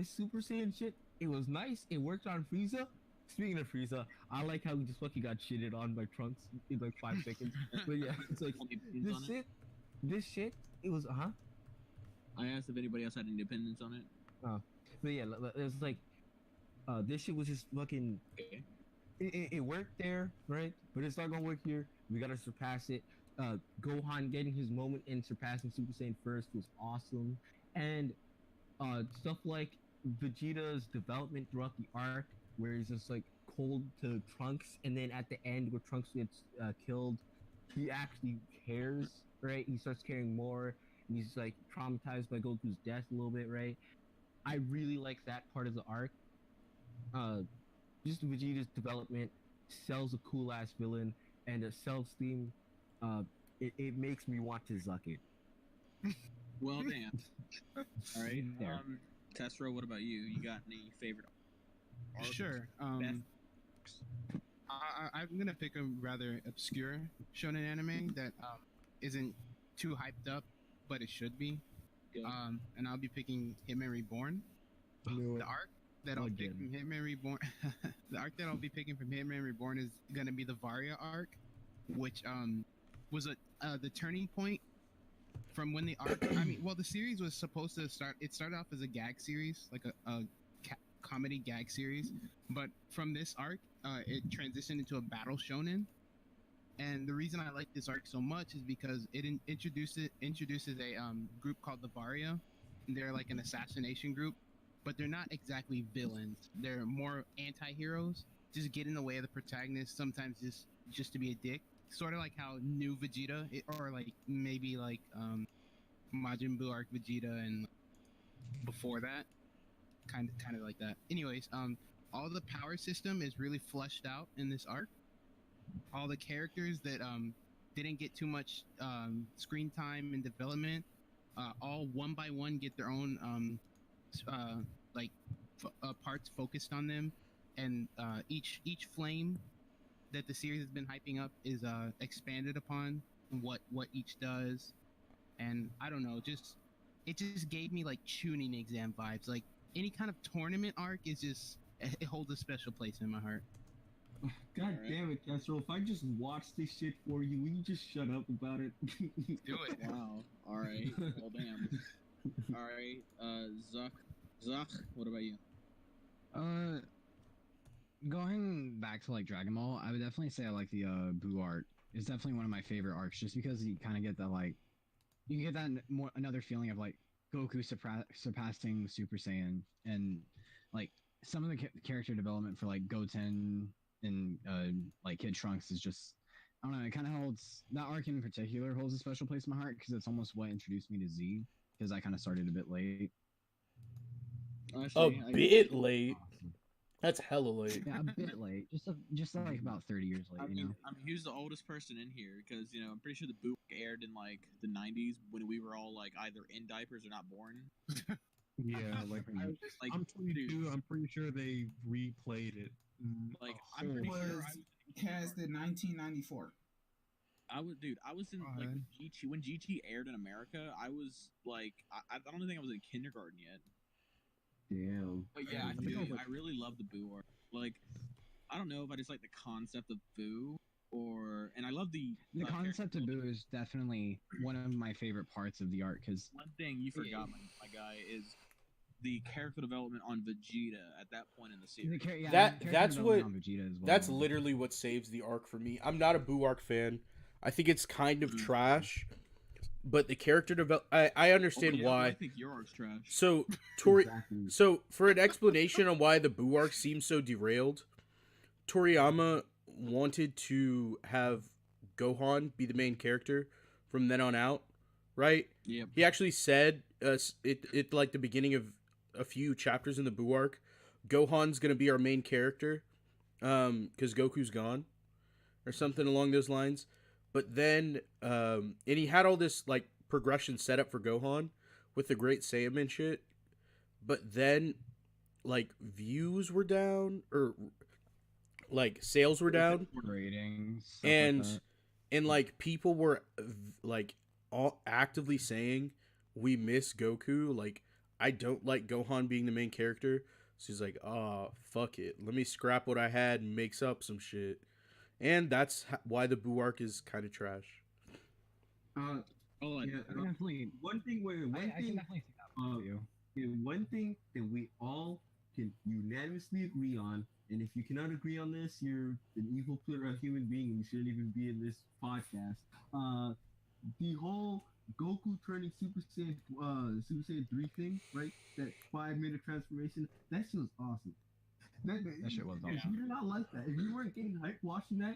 Super Saiyan shit, it was nice. It worked on Frieza. Speaking of Frieza, I like how he just fucking got shitted on by Trunks in like 5 seconds. But yeah, it's like this shit, it was I asked if anybody else had any opinions on it. But yeah, it's like this shit was just fucking. Okay. It worked there, right? But it's not gonna work here. We gotta surpass it. Gohan getting his moment in surpassing Super Saiyan first was awesome, and stuff like Vegeta's development throughout the arc, where he's just like cold to Trunks, and then at the end where Trunks gets killed, he actually cares, right? He starts caring more, and he's like traumatized by Goku's death a little bit, right? I really like that part of the arc. Just Vegeta's development, Cell's a cool ass villain, and Cell's theme, it makes me want to zuck it. Well, damn. All right. There. Tessero, what about you? You got any favorite arcs? Sure. I'm gonna pick a rather obscure shonen anime that isn't too hyped up, but it should be. Good. And I'll be picking Hitman Reborn. The arc that I'll pick from Hitman Reborn, the arc that I'll be picking from Hitman Reborn is gonna be the Varia arc, which was the turning point from when the arc. I mean, well, the series was supposed to start. It started off as a gag series, like a comedy gag series, but from this arc, it transitioned into a battle shonen. And the reason I like this arc so much is because it introduces a group called the Varia. They're like an assassination group, but they're not exactly villains. They're more anti-heroes. Just get in the way of the protagonist. Sometimes just to be a dick. Sort of like how new Vegeta, or like maybe like Majin Buu arc Vegeta, and before that, kind of like that. Anyways, all the power system is really fleshed out in this arc. All the characters that didn't get too much screen time and development, all one by one get their own parts focused on them, and each flame that the series has been hyping up is expanded upon what each does. And I don't know, it just gave me like tuning exam vibes. Like any kind of tournament arc is just, it holds a special place in my heart. God damn it, Castro! If I just watch this shit for you, will you just shut up about it? Do it. Wow. All right. Well, damn. All right. Zuck, what about you? Going back to like Dragon Ball, I would definitely say I like the Buu arc. It's definitely one of my favorite arcs, just because you kind of get that like, you get that another feeling of like Goku surpassing Super Saiyan, and like some of the character development for like Goten and like Kid Trunks is just, I don't know, it kind of holds, that arc in particular holds a special place in my heart because it's almost what introduced me to Z, because I kind of started a bit late. A bit late. That's hella late. Yeah, a bit late. Just like about 30 years late. Who's the oldest person in here? Because I'm pretty sure the boot aired in like the '90s when we were all like either in diapers or not born. Yeah, like I'm 22. I'm pretty sure they replayed it. Like a I'm pretty whole- sure Cast in 1994. I was in like when GT aired in America. I was like I don't think I was in kindergarten yet. Damn. But yeah, I really love the Boo arc. Like, I don't know if I just like the concept of Boo, and I love the concept of Boo is definitely one of my favorite parts of the arc because one thing you forgot, my guy, is the character development on Vegeta at that point in the series. That's literally what saves the arc for me. I'm not a Boo arc fan. I think it's kind of trash. But the character I understand why. I think your arc's trash. So So for an explanation on why the Boo arc seems so derailed, Toriyama wanted to have Gohan be the main character from then on out, right? Yeah. He actually said it like the beginning of a few chapters in the Boo arc, Gohan's gonna be our main character, because Goku's gone, or something along those lines. But then, and he had all this like progression set up for Gohan with the Great Saiyaman shit. But then, like, views were down, or like sales were down, ratings, and like people were like all actively saying we miss Goku. Like, I don't like Gohan being the main character. So he's like, oh, fuck it, let me scrap what I had and makes up some shit. And that's why the Boo arc is kind of trash. Definitely. One thing I can definitely see that for you. One thing that we all can unanimously agree on, and if you cannot agree on this, you're an evil plural human being and you shouldn't even be in this podcast. The whole Goku turning Super Saiyan 3 thing, right? That 5-minute transformation, that shit was awesome. That shit was awesome. If you did not like that, if you weren't getting hyped watching that,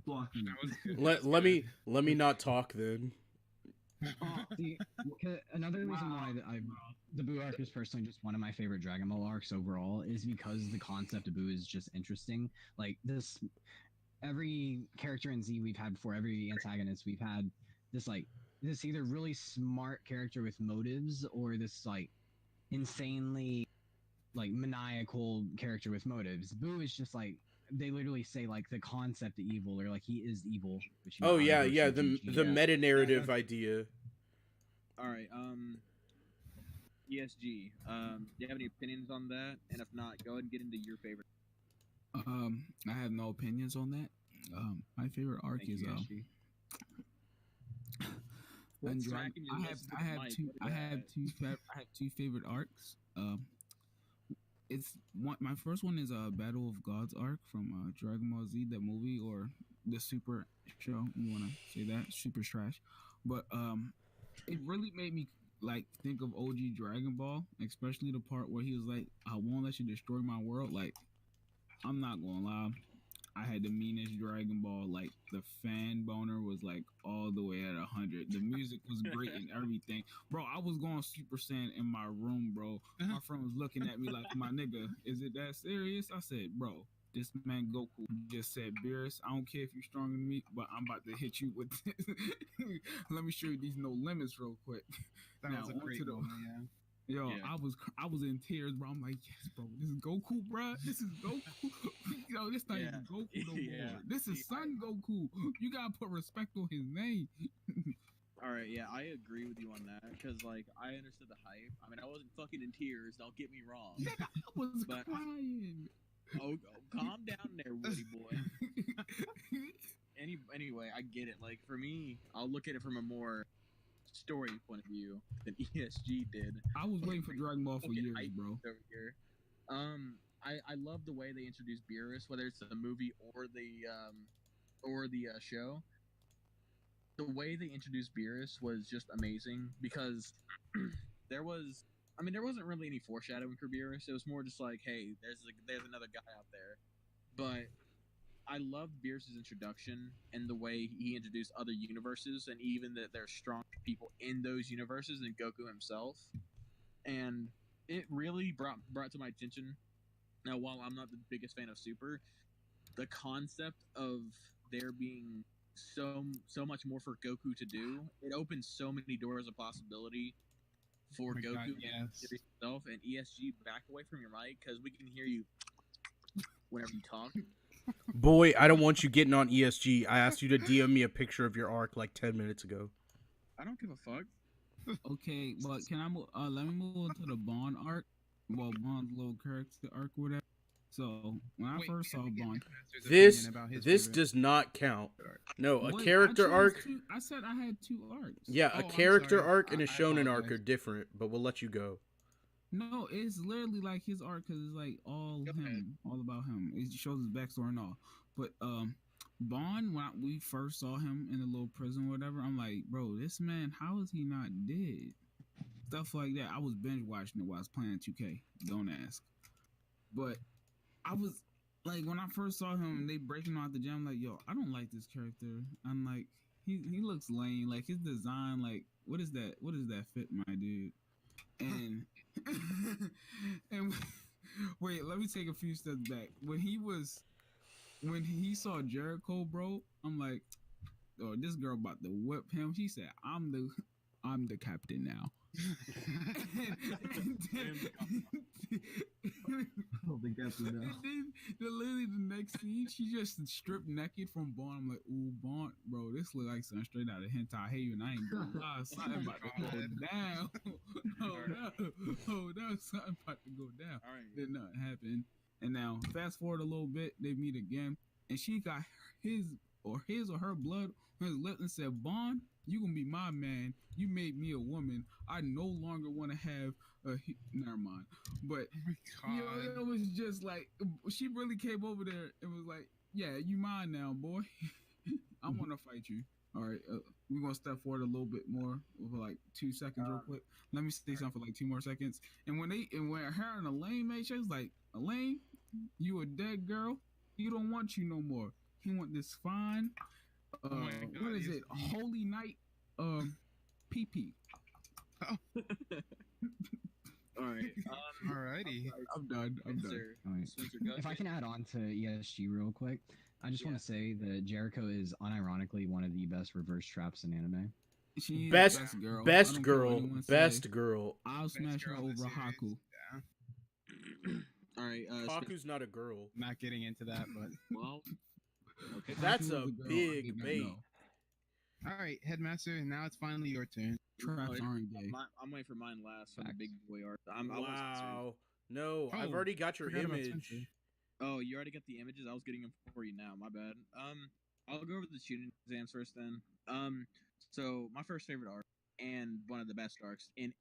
blocking. Let me not talk then. Another reason why the Boo arc is personally just one of my favorite Dragon Ball arcs overall is because the concept of Boo is just interesting. Like this, every character in Z we've had before, every antagonist we've had this either really smart character with motives or this like insanely like maniacal character with motives. Boo is just like they literally say like the concept of evil or like he is evil. Which The meta narrative idea. All right, ESG. Do you have any opinions on that? And if not, go ahead and get into your favorite. I have no opinions on that. My favorite arc is I have two favorite arcs. It's my first one is Battle of Gods arc from Dragon Ball Z, the movie or the Super show. You want to say that Super trash, but it really made me like think of OG Dragon Ball, especially the part where he was like, "I won't let you destroy my world." Like, I'm not gonna lie, I had the meanest Dragon Ball. Like the fan boner was like all the way at 100. The music was great and everything, bro. I was going Super Saiyan in my room, bro. My friend was looking at me like, "My nigga, is it that serious?" I said, "Bro, this man Goku just said, Beerus, I don't care if you're stronger than me, but I'm about to hit you with this." Let me show you these no limits real quick. That was a great moment, yeah. Yo, yeah. I was in tears, bro. I'm like, yes, bro. This is Goku, bro. This is Goku. Yo, this not even Goku no more. This is Son Goku. You gotta put respect on his name. All right, yeah, I agree with you on that because, like, I understood the hype. I mean, I wasn't fucking in tears. Don't get me wrong. I was crying. Oh, calm down there, Woody boy. Anyway, I get it. Like, for me, I'll look at it from a more story point of view than ESG did. I was waiting for Dragon Ball for years, bro. Over here. I love the way they introduced Beerus, whether it's the movie or the show. The way they introduced Beerus was just amazing because there wasn't really any foreshadowing for Beerus. It was more just like, hey, there's another guy out there. But I loved Beerus' introduction and the way he introduced other universes and even that there's strong people in those universes and Goku himself. And it really brought to my attention Now, while I'm not the biggest fan of Super, the concept of there being so much more for Goku to do, it opens so many doors of possibility for Oh my Goku God, and yes. the series itself. And ESG, back away from your mic because we can hear you whenever you talk. Boy, I don't want you getting on ESG. I asked you to DM me a picture of your arc like 10 minutes ago. I don't give a fuck. Okay, but can I move? Let me move on to the Bond arc. Well, Bond's little character arc, or whatever. So when I Wait, first saw can we get Bond, Headmaster's This opinion about his this favorite does not count. arc? No, a Wait, character I chose arc. I said I had 2 arcs. Yeah, Oh, a I'm character sorry. arc and a I shonen arc apologize. are different, but we'll let you go. No, it's literally like his arc because it's like all Go ahead. him, all about him. It shows his backstory and all. But Bond, when we first saw him in the little prison, or whatever, I'm like, bro, this man, how is he not dead? Stuff like that. I was binge watching it while I was playing 2K. Don't ask. But I was like, when I first saw him, they breaking him out the gym. I'm like, yo, I don't like this character. I'm like, he looks lame. Like his design, like, what is that? What is that fit, my dude? And and wait, let me take a few steps back. When he saw Jericho, bro, I'm like, oh, this girl about to whip him. She said, I'm the captain now. I don't think that's enough. And then literally the next scene, she just stripped naked from Bond. I'm like, ooh, Bond, bro, this look like something straight out of Hentai Haven. I ain't gonna lie, something about to go down. Oh, no, something about to go down. All right. Did not happen. And now, fast forward a little bit, they meet again, and she got his or her blood on his lip and said, Bond, you gonna be my man. You made me a woman. I no longer want to have never mind. But Oh my yo, God. it was just like she really came over there and was like, "Yeah, you mine now, boy. I want to fight you." All right, we're gonna step forward a little bit more for like 2 seconds, real quick. Let me say something for like 2 more seconds. And when her and Elaine made sure, it's like, Elaine, you a dead girl. He don't want you no more. He want this fine. Oh my God, What is it? ESG. Holy night. PP. All right. Alrighty. I'm done. I'm done. Spencer, Alright. Spencer, go If I ahead. can add on to ESG real quick, I just want to say that Jericho is unironically one of the best reverse traps in anime. She's Best- the best girl. I Best don't care what girl, anyone best say. girl. I'll smash her girl in the over series. Haku. Yeah. All right. Haku's not a girl. Not getting into that, but Well, okay. That's Haku a is girl, I big did not bait. know. all right, Headmaster. Now it's finally your turn. Traps aren't gay. I'm waiting for mine last for the Facts. big boy arc. I want Spencer's. Wow. No, I've Oh, already got your forgot about image. Spencer. Oh, you already got the images. I was getting them for you now. My bad. I'll go over the shooting exams first. Then, so my first favorite arc and one of the best arcs in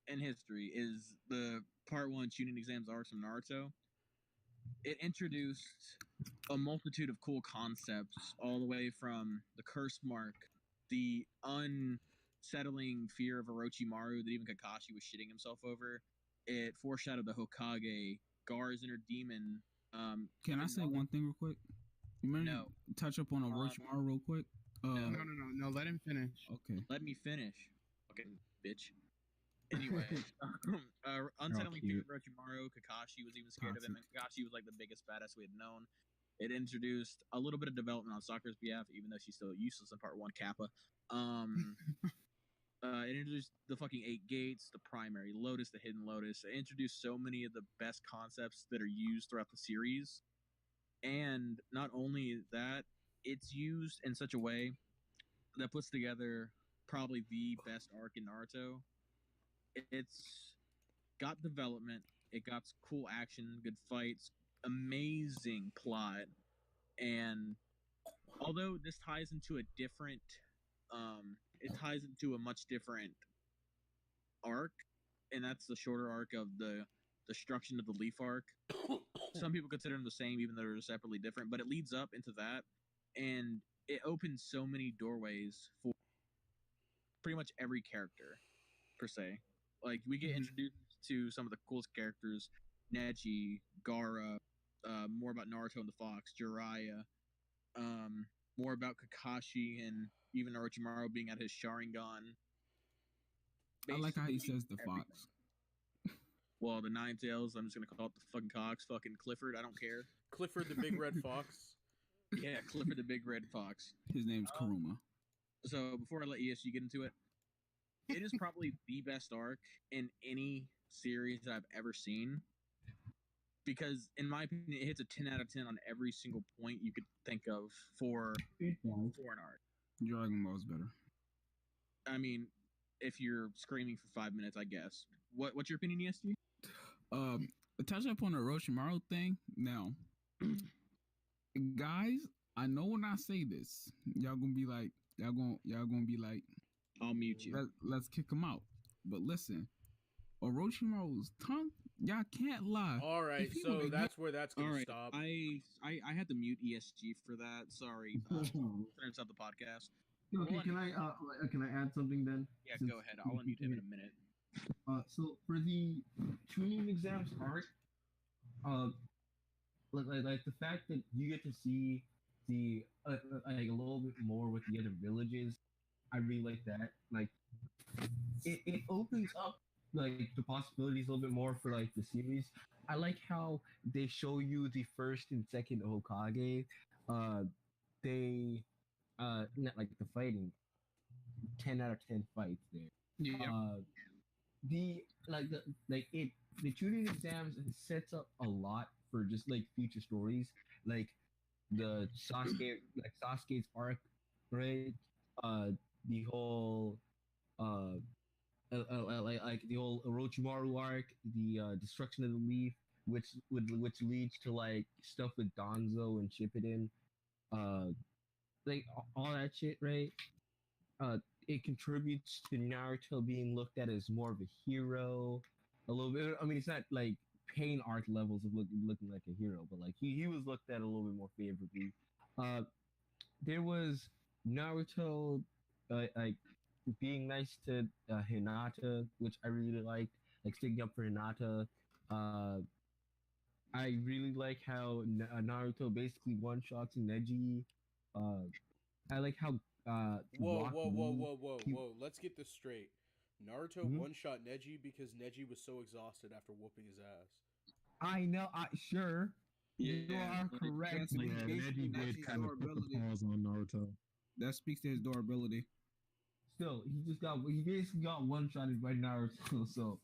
history is the part 1 shooting exams arcs from Naruto. It introduced a multitude of cool concepts, all the way from the curse mark, the unsettling fear of Orochimaru that even Kakashi was shitting himself over. It foreshadowed the Hokage, Gar's inner demon. Can I say one thing real quick? You remember No. touch up on Orochimaru real quick? No. Let him finish. Okay. Let me finish. Fucking bitch. Anyway, unsettling fear cute. of Orochimaru. Kakashi was even scared of him, and Kakashi was like the biggest badass we had known. It introduced a little bit of development on Sakura's behalf, even though she's still useless in part 1, Kappa. It introduced the fucking 8 gates, the primary lotus, the hidden lotus. It introduced so many of the best concepts that are used throughout the series. And not only that, it's used in such a way that puts together probably the best arc in Naruto. It's got development, it got cool action, good fights, amazing plot, and although this ties into a different, it ties into a much different arc, and that's the shorter arc of the destruction of the Leaf arc. Some people consider them the same, even though they're separately different. But it leads up into that, and it opens so many doorways for pretty much every character, per se. Like we get introduced to some of the coolest characters: Neji, Gaara, more about Naruto and the Fox, Jiraiya, more about Kakashi, and even Orochimaru being at his Sharingan. I like how he Basically says the everything. fox. Well, the Nine Tails, I'm just gonna call it the fucking Cox, fucking Clifford. I don't care. Clifford the Big Red Fox. Yeah, Clifford the Big Red Fox. His name's Karuma. So before I let ESG get into it, it is probably the best arc in any series I've ever seen. Because in my opinion, it hits a 10 out of 10 on every single point you could think of for an arc. Dragon Ball's better. I mean, if you're screaming for 5 minutes, I guess. What's your opinion, ESG? Touch up on the Orochimaru thing. Now, guys, I know when I say this, y'all gonna be like, I'll mute you. let's kick him out. But listen, Orochimaru's tongue, y'all can't lie. All right, so that's where that's gonna stop. I had to mute ESG for that. Sorry. Turns out the podcast. Okay, can I add something then? Yeah, go ahead. I'll unmute him in a minute. So for the tuning exams arc, like the fact that you get to see the like a little bit more with the other villages, I really like that. Like it opens up like the possibilities a little bit more for like the series. I like how they show you the first and second Hokage. They not like the fighting. 10 out of 10 fights there. Yeah. The tuning exams sets up a lot for just like future stories, like the Sasuke's arc, right? The whole like the whole Orochimaru arc, the destruction of the leaf, which leads to like stuff with Danzo and Shippuden, like all that shit, right? It contributes to Naruto being looked at as more of a hero, a little bit. I mean, it's not like Pain arc levels of looking like a hero, but like he was looked at a little bit more favorably. There was Naruto, like being nice to Hinata, which I really liked, like sticking up for Hinata. I really like how Naruto basically one-shots Neji. I like how Whoa. Let's get this straight. Naruto one-shot Neji because Neji was so exhausted after whooping his ass. I know, sure. Yeah, you are correct. Yeah, Neji did kind of put the pause on Naruto. That speaks to his durability. Still, he basically got one-shotted by Naruto. So,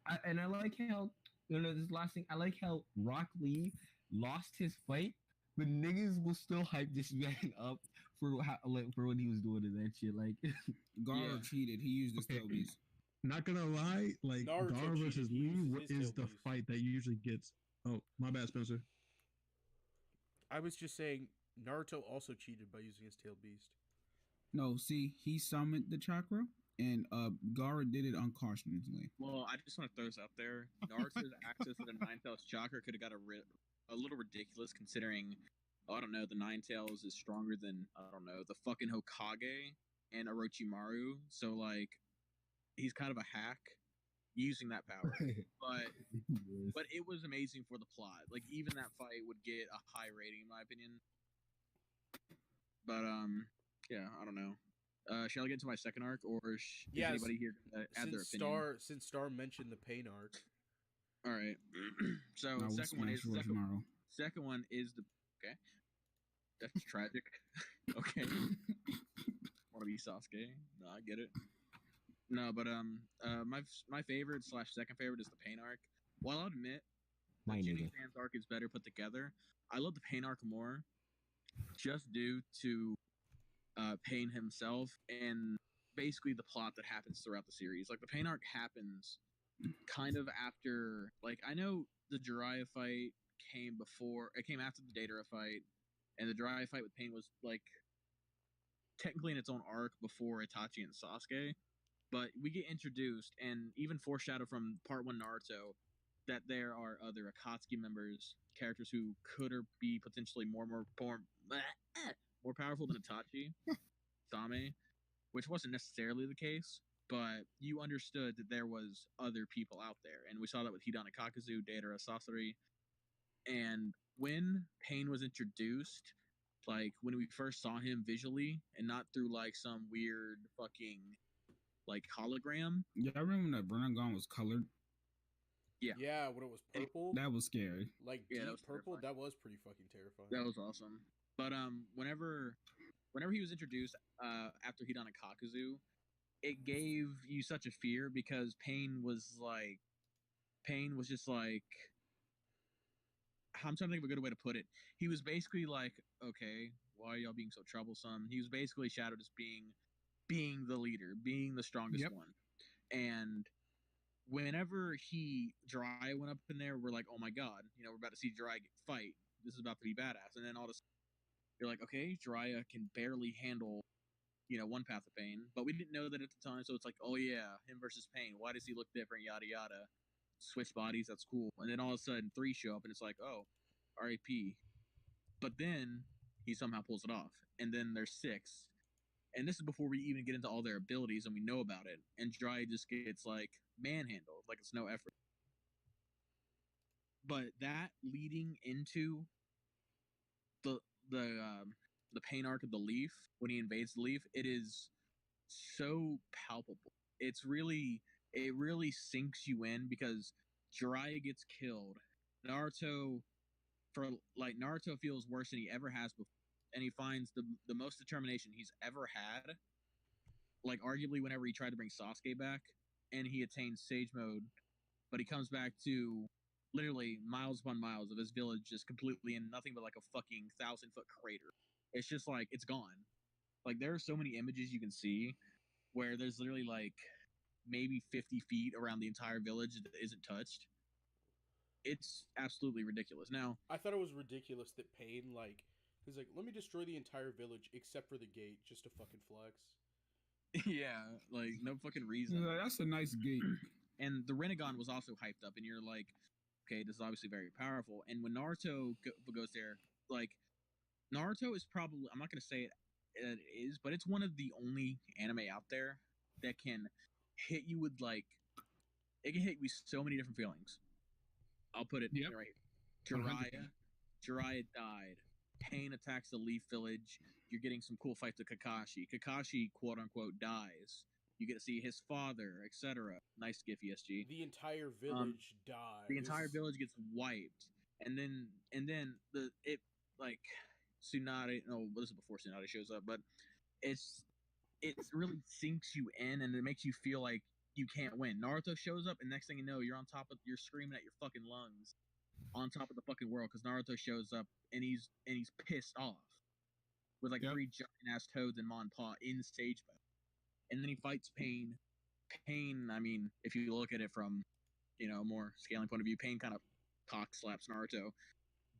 I like how, this last thing, I like how Rock Lee lost his fight, but niggas will still hype this man up for what he was doing in that shit. Like, Garo cheated. He used his tail beast. Not gonna lie, like Naruto Gar versus cheated. He Lee uses his is tail the beast. fight that usually gets. Oh, my bad, Spencer. I was just saying Naruto also cheated by using his tail beast. No, see, he summoned the chakra, and Gara did it unconsciously. Well, I just want to throw this out there. Naruto's access to the Nine Tails chakra could have got a little ridiculous considering, I don't know, the Nine Tails is stronger than, I don't know, the fucking Hokage and Orochimaru. So, like, he's kind of a hack using that power. But it was amazing for the plot. Like, even that fight would get a high rating, in my opinion. But, yeah, I don't know. Shall I get into my second arc, or is anybody here add their opinion? Since Star mentioned the Pain arc. All right. So No, second one is the okay. That's tragic. Okay. Want to be Sasuke? No, I get it. No, but my favorite / second favorite is the Pain arc. While I'll admit the Ginny Fans arc is better put together, I love the Pain arc more, just due to Pain himself and basically the plot that happens throughout the series. Like the Pain arc happens kind of after, like, I know the Jiraiya fight came after the Datara fight, and the Jiraiya fight with Pain was like technically in its own arc before Itachi and Sasuke, but we get introduced and even foreshadowed from part 1 Naruto that there are other Akatsuki members, characters who could or be potentially more powerful than Itachi, Same, which wasn't necessarily the case, but you understood that there was other people out there, and we saw that with Hidana Kakazu, Datara, Sasori, and when Pain was introduced, like when we first saw him visually, and not through like some weird fucking like hologram. Yeah, I remember when that Rinnegan was colored. Yeah, when it was purple, That was scary. like Yeah, that deep was purple, terrifying. that was pretty fucking terrifying. That was awesome. But whenever he was introduced after he done a Kakuzu, it gave you such a fear because Pain was just like, I'm trying to think of a good way to put it. He was basically like, okay, why are y'all being so troublesome? He was basically shadowed as being the leader, being the strongest Yep. one. And whenever Jiraiya went up in there, we're like, oh my god, we're about to see Jiraiya fight. This is about to be badass. And then all of a sudden, you're like, okay, Jiraiya can barely handle, one path of pain. But we didn't know that at the time, so it's like, oh yeah, him versus Pain. Why does he look different? Yada yada. Switch bodies, that's cool. And then all of a sudden, 3 show up, and it's like, oh, R.A.P. But then he somehow pulls it off. And then there's 6. And this is before we even get into all their abilities and we know about it. And Jiraiya just gets, like, manhandled. Like, it's no effort. But that leading into the Pain arc of the Leaf, when he invades the Leaf, it is so palpable. It really sinks you in because Jiraiya gets killed. Naruto feels worse than he ever has before, and he finds the most determination he's ever had. Like arguably whenever he tried to bring Sasuke back, and he attains Sage Mode, but he comes back to literally miles upon miles of his village just completely in nothing but like a fucking 1,000-foot crater. It's just like it's gone. Like there are so many images you can see where there's literally like maybe 50 feet around the entire village that isn't touched. It's absolutely ridiculous. Now, I thought it was ridiculous that Pain, like, he's like, let me destroy the entire village except for the gate just to fucking flex. yeah, like no fucking reason. Yeah, that's a nice gate. And the Rinnegan was also hyped up, and you're like, okay, this is obviously very powerful. And when Naruto goes there, like, Naruto is probably, I'm not going to say it is, but it's one of the only anime out there that can hit you with, like, it can hit you with so many different feelings. I'll put it right here. Jiraiya died. Pain attacks the Leaf Village. You're getting some cool fights with Kakashi. Kakashi, quote unquote, dies. You get to see his father, etc. Nice gif, ESG. The entire village dies. The entire village gets wiped, and then Tsunade. No, this is before Tsunade shows up, but it really sinks you in, and it makes you feel like you can't win. Naruto shows up, and next thing you know, you're screaming at your fucking lungs, on top of the fucking world, because Naruto shows up, and he's pissed off with like 3 giant ass toads and Mon Pa in stage mode. And then he fights Pain. Pain, I mean, if you look at it from, a more scaling point of view, Pain kind of cock slaps Naruto.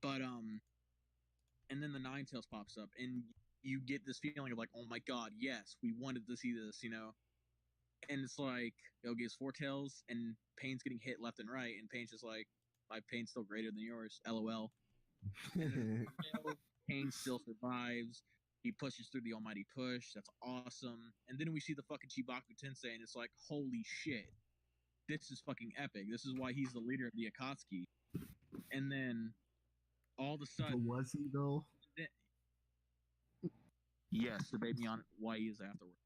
But, and then the Nine Tails pops up, and you get this feeling of like, oh my god, yes, we wanted to see this, And it's like, gets 4 tails, and Pain's getting hit left and right, and Pain's just like, my pain's still greater than yours, LOL. Pain still survives. He pushes through the almighty push. That's awesome. And then we see the fucking Chibaku Tensei, and it's like, holy shit. This is fucking epic. This is why he's the leader of the Akatsuki. And then, all of a sudden... But was he, though? Yes, debate me on why he is afterward.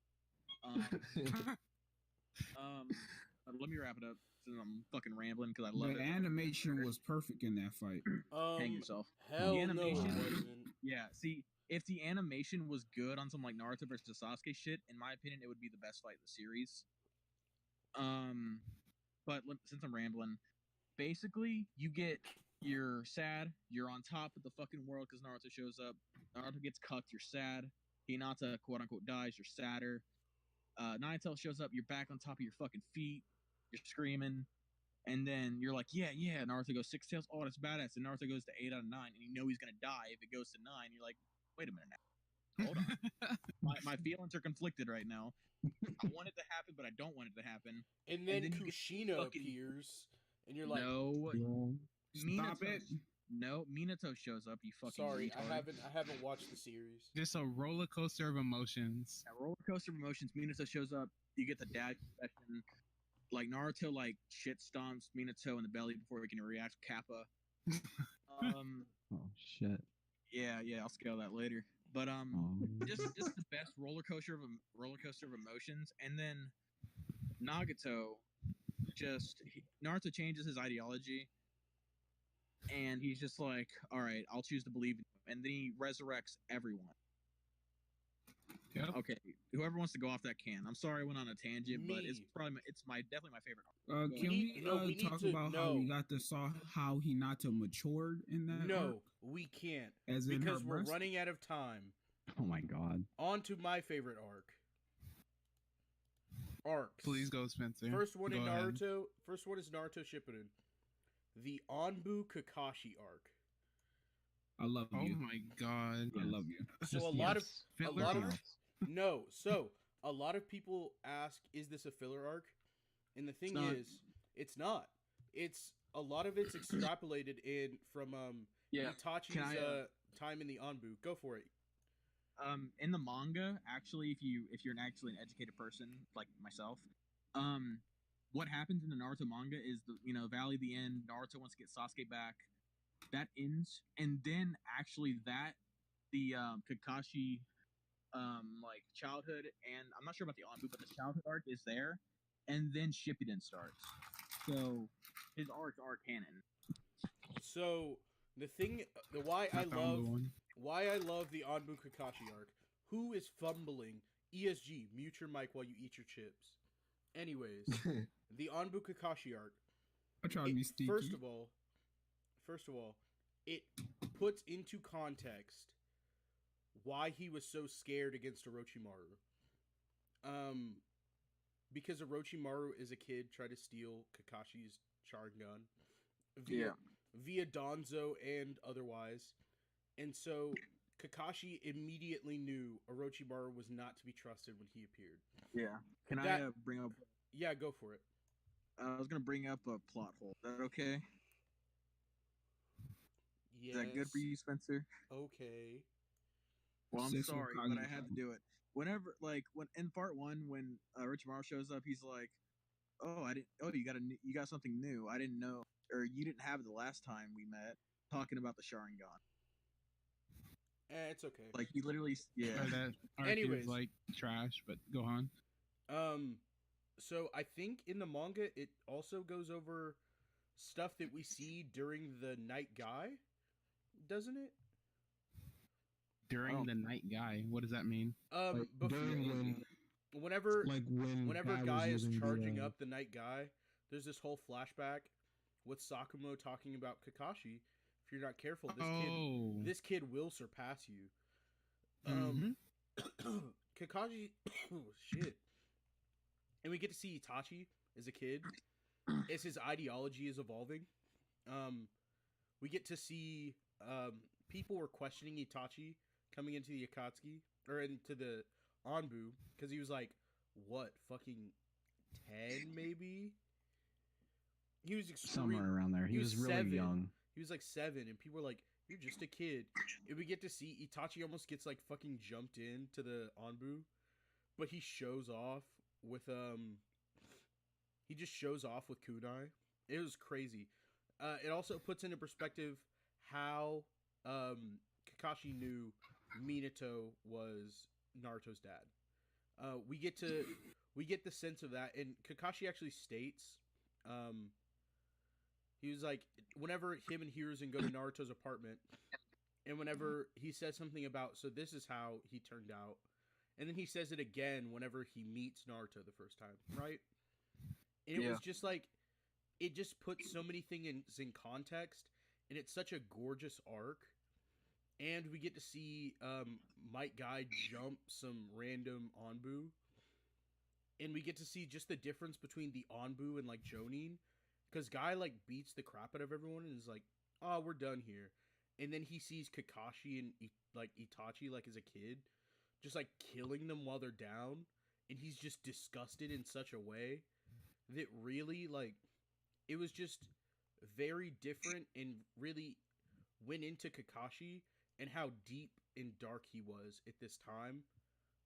Let me wrap it up, since I'm fucking rambling, because I love it. The animation was perfect in that fight. Hang yourself. Hell The no, it animation- wasn't. Yeah, see, if the animation was good on some like Naruto versus Sasuke shit, in my opinion, it would be the best fight in the series. But since I'm rambling, basically, you're sad, you're on top of the fucking world because Naruto shows up. Naruto gets cucked, you're sad. Hinata, quote unquote, dies, you're sadder. Nine Tails shows up, you're back on top of your fucking feet, you're screaming. And then you're like, yeah, Naruto goes 6 tails. Oh, that's badass. And Naruto goes to 8 out of 9, and you know he's going to die if it goes to 9. You're like, wait a minute now. Hold on. my feelings are conflicted right now. I want it to happen, but I don't want it to happen. And then you get Kushina fucking- appears, and you're like, No. Stop it. No, Minato shows up, you fucking sorry, retard. I haven't watched the series. Just a roller coaster of emotions. Yeah, roller coaster of emotions. Minato shows up. You get the dad confession. Like, Naruto, like, shit stomps Minato in the belly before he can react to Kappa. Oh shit. Yeah, I'll scale that later. But, Oh. just the best roller coaster of emotions. And then Nagato Naruto changes his ideology, and he's just like, all right, I'll choose to believe in you. And then he resurrects everyone. Yep. Okay, whoever wants to go off that can. I'm sorry I went on a tangent, but it's Me. probably definitely my favorite. Can we we need talk to- about how we got to saw how Hinata matured in that arc? No, we can't As in because her we're breast? running out of time. Oh my god. On to my favorite arc. Arcs. Please go, Spencer. First one in Go ahead. Naruto. First one is Naruto Shippuden. The Anbu Kakashi arc. I love Oh you. my god. I love you. So Just a lot of yes. Filler lot of- arc? no. So a lot of people ask, "Is this a filler arc?" And the thing not. is, it's not. It's a lot of it's extrapolated in from Yeah. Itachi's Can I, time in the Anbu. Go for it. In the manga, actually, if you're actually an educated person like myself, what happens in the Naruto manga is Valley of the End. Naruto wants to get Sasuke back. That ends, and then actually the Kakashi like childhood, and I'm not sure about the Anbu, but the childhood arc is there, and then Shippuden starts. So his arcs are canon. So the thing, the why I found love the one. why I love the Anbu Kakashi arc. Who is fumbling? ESG, mute your mic while you eat your chips. Anyways, the Anbu Kakashi arc. I try to be sneaky. First of all, it puts into context why he was so scared against Orochimaru. Because Orochimaru as a kid tried to steal Kakashi's Sharingan via Danzo and otherwise. And so Kakashi immediately knew Orochimaru was not to be trusted when he appeared. Yeah. Can That- I bring up? Yeah, go for it. I was gonna bring up a plot hole. Is that okay? Yes. Is that good for you, Spencer? Okay. Well, I'm Sexual sorry, but I cognition. had to do it. Whenever, when in part one, when Orochimaru shows up, he's like, "Oh, I didn't. Oh, you got something new. I didn't know, or you didn't have it the last time we met." Talking about the Sharingan, It's okay. like he literally, yeah. That arc Anyways. is like trash, but go on. So I think in the manga it also goes over stuff that we see during the Night Guy, doesn't it? During Oh. the night guy, what does that mean? Like, during when, Whenever whenever Guy is using charging the, up the Night Guy, there's this whole flashback with Sakumo talking about Kakashi. If you're not careful, this kid will surpass you. Kakashi, oh, shit. And we get to see Itachi as a kid, as his ideology is evolving. We get to see people were questioning Itachi coming into the Akatsuki or into the Anbu because he was like, what, fucking 10 maybe? He was Somewhere around there. He was really 7. young. He was like 7, and people were like, "You're just a kid." And we get to see Itachi almost gets like fucking jumped into the Anbu, but he shows off with He just shows off with kunai. It was crazy. It also puts into perspective how Kakashi knew Minato was Naruto's dad. We get the sense of that, and Kakashi actually states. He was like, whenever him and Hiruzen go to Naruto's apartment, and whenever he says something about, so this is how he turned out, and then he says it again whenever he meets Naruto the first time, right? And it was just like, it just puts so many things in context, and it's such a gorgeous arc, and we get to see Might Guy jump some random Anbu, and we get to see just the difference between the Anbu and like Jonin. Because Guy, like, beats the crap out of everyone and is like, oh, we're done here. And then he sees Kakashi and, like, Itachi, like, as a kid, just, like, killing them while they're down. And he's just disgusted in such a way that really, like, it was just very different and really went into Kakashi and how deep and dark he was at this time.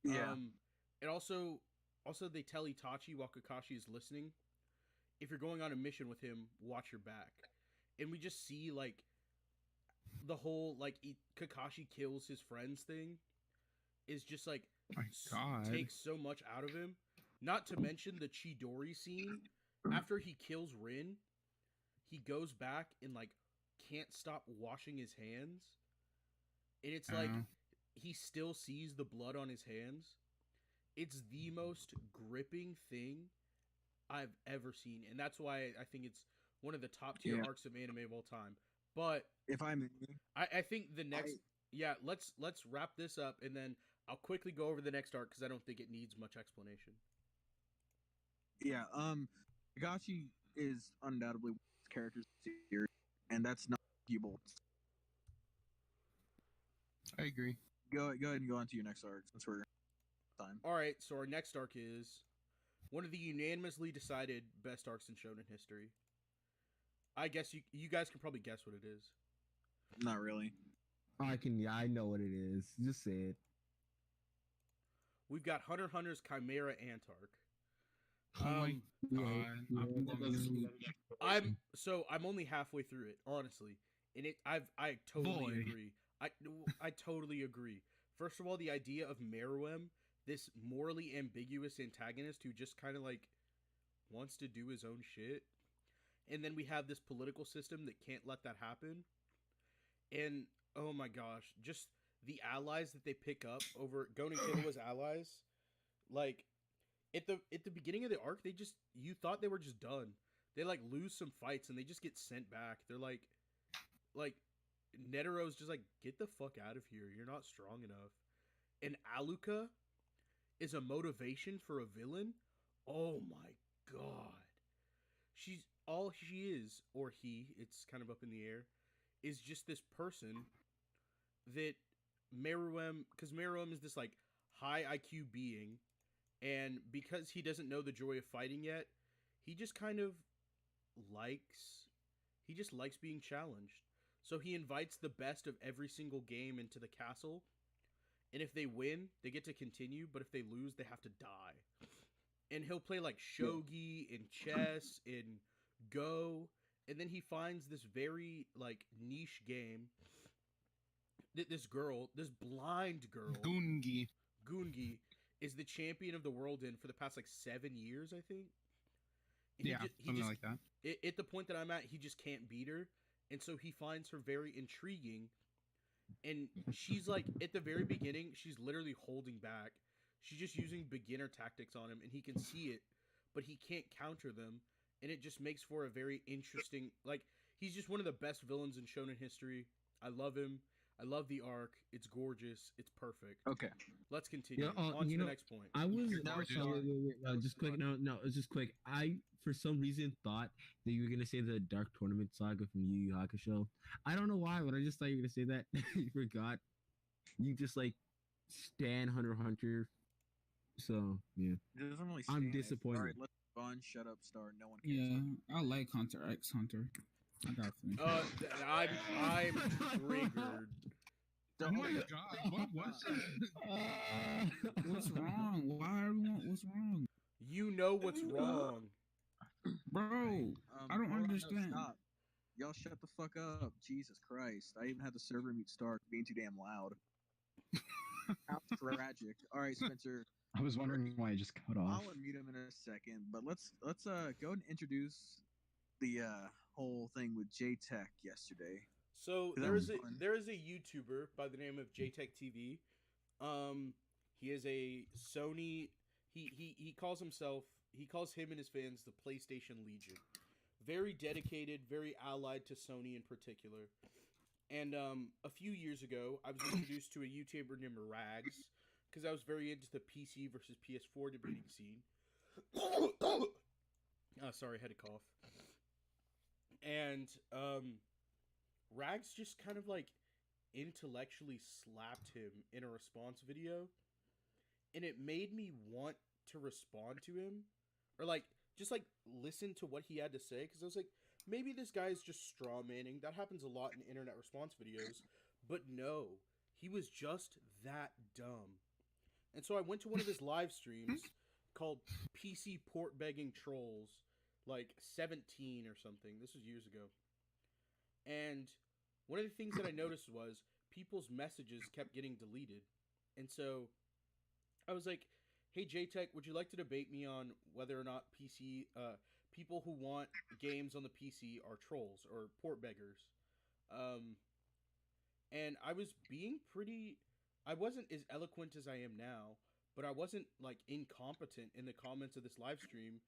Yeah. And also they tell Itachi while Kakashi is listening, if you're going on a mission with him, watch your back. And we just see, like, the whole, like, Kakashi kills his friends thing is just, like, My God. takes so much out of him. Not to mention the Chidori scene. After he kills Rin, he goes back and like can't stop washing his hands, and it's like he still sees the blood on his hands. It's the most gripping thing I've ever seen, and that's why I think it's one of the top tier arcs of anime of all time. But if I'm, I think the next, let's wrap this up, and then I'll quickly go over the next arc because I don't think it needs much explanation. Yeah, Higashi is undoubtedly one of the characters here, and that's not arguable. I agree. Go ahead and go on to your next arc since we're time. All right, so our next arc is one of the unanimously decided best arcs in Shonen history. I guess you guys can probably guess what it is. Not really. I know what it is. Just say it. We've got Hunter x Hunter's Chimera Ant arc. Oh my god! I'm going to sleep. I'm only halfway through it, honestly, and I totally agree. I totally agree. First of all, the idea of Meruem, this morally ambiguous antagonist who just kind of like wants to do his own shit, and then we have this political system that can't let that happen, and oh my gosh, just the allies that they pick up over Gon and Killua's allies, like. At the beginning of the arc, you thought they were just done. They like lose some fights and they just get sent back. They're like Netero's just like, get the fuck out of here. You're not strong enough. And Aluka is a motivation for a villain. Oh my god. All she is, or he, it's kind of up in the air, is just this person that Meruem, because Meruem is this like high IQ being. And because he doesn't know the joy of fighting yet, he just kind of likes being challenged. So he invites the best of every single game into the castle. And if they win, they get to continue. But if they lose, they have to die. And he'll play like shogi and chess and Go. And then he finds this very like niche game that this blind girl, Gungi, is the champion of the world in for the past like 7 years, I think. And something like that. At the point that I'm at, he just can't beat her, and so he finds her very intriguing. And she's like, at the very beginning, she's literally holding back. She's just using beginner tactics on him, and he can see it, but he can't counter them. And it just makes for a very interesting, like, he's just one of the best villains in Shonen history. I love him. I love the arc. It's gorgeous. It's perfect. Okay. Let's continue. On to the next point. I was just quick. No, it's just quick. I, for some reason, thought that you were gonna say the Dark Tournament saga from Yu Yu Hakusho. I don't know why, but I just thought you were gonna say that. You forgot. You just like stan Hunter x Hunter. So yeah. It doesn't really I'm disappointed. All right, let's move on. Shut up, Star. No one cares. Yeah, I like Hunter x Hunter. I got you. I'm triggered. Oh my god, what was that? What's wrong? Why everyone? What's wrong? You know what's wrong, bro. I don't understand. Stop. Y'all shut the fuck up. Jesus Christ. I even had the server mute Star being too damn loud. How tragic. All right, Spencer. I was wondering why I just cut off. I'll unmute him in a second, but let's go and introduce the whole thing with Jaytechtv yesterday. So there is a YouTuber by the name of Jaytechtv. He is a Sony. He calls him and his fans the PlayStation Legion. Very dedicated, very allied to Sony in particular. And a few years ago, I was introduced to a YouTuber named Rags because I was very into the PC versus PS4 debating scene. Sorry, I had a cough. And Rags just kind of like intellectually slapped him in a response video, and it made me want to respond to him, or like just like listen to what he had to say, because I was like, maybe this guy's just straw manning. That happens a lot in internet response videos, but no, he was just that dumb. And so I went to one of his live streams called PC Port Begging Trolls, like 17 or something. This was years ago. And one of the things that I noticed was people's messages kept getting deleted. And so I was like, hey, Jaytechtv, would you like to debate me on whether or not people who want games on the PC are trolls or port beggars. Um, and I was being pretty. I wasn't as eloquent as I am now, but I wasn't like incompetent in the comments of this live stream.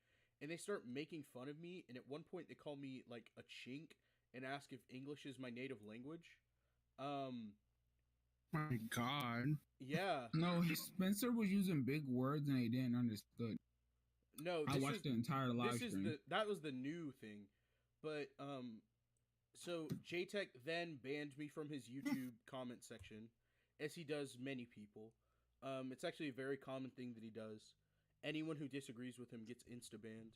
And they start making fun of me. And at one point, they call me like a chink and ask if English is my native language. My God. Yeah. No, Spencer was using big words and he didn't understood. No, I watched the entire live stream. That was the new thing. But so Jaytechtv then banned me from his YouTube comment section, as he does many people. It's actually a very common thing that he does. Anyone who disagrees with him gets insta banned.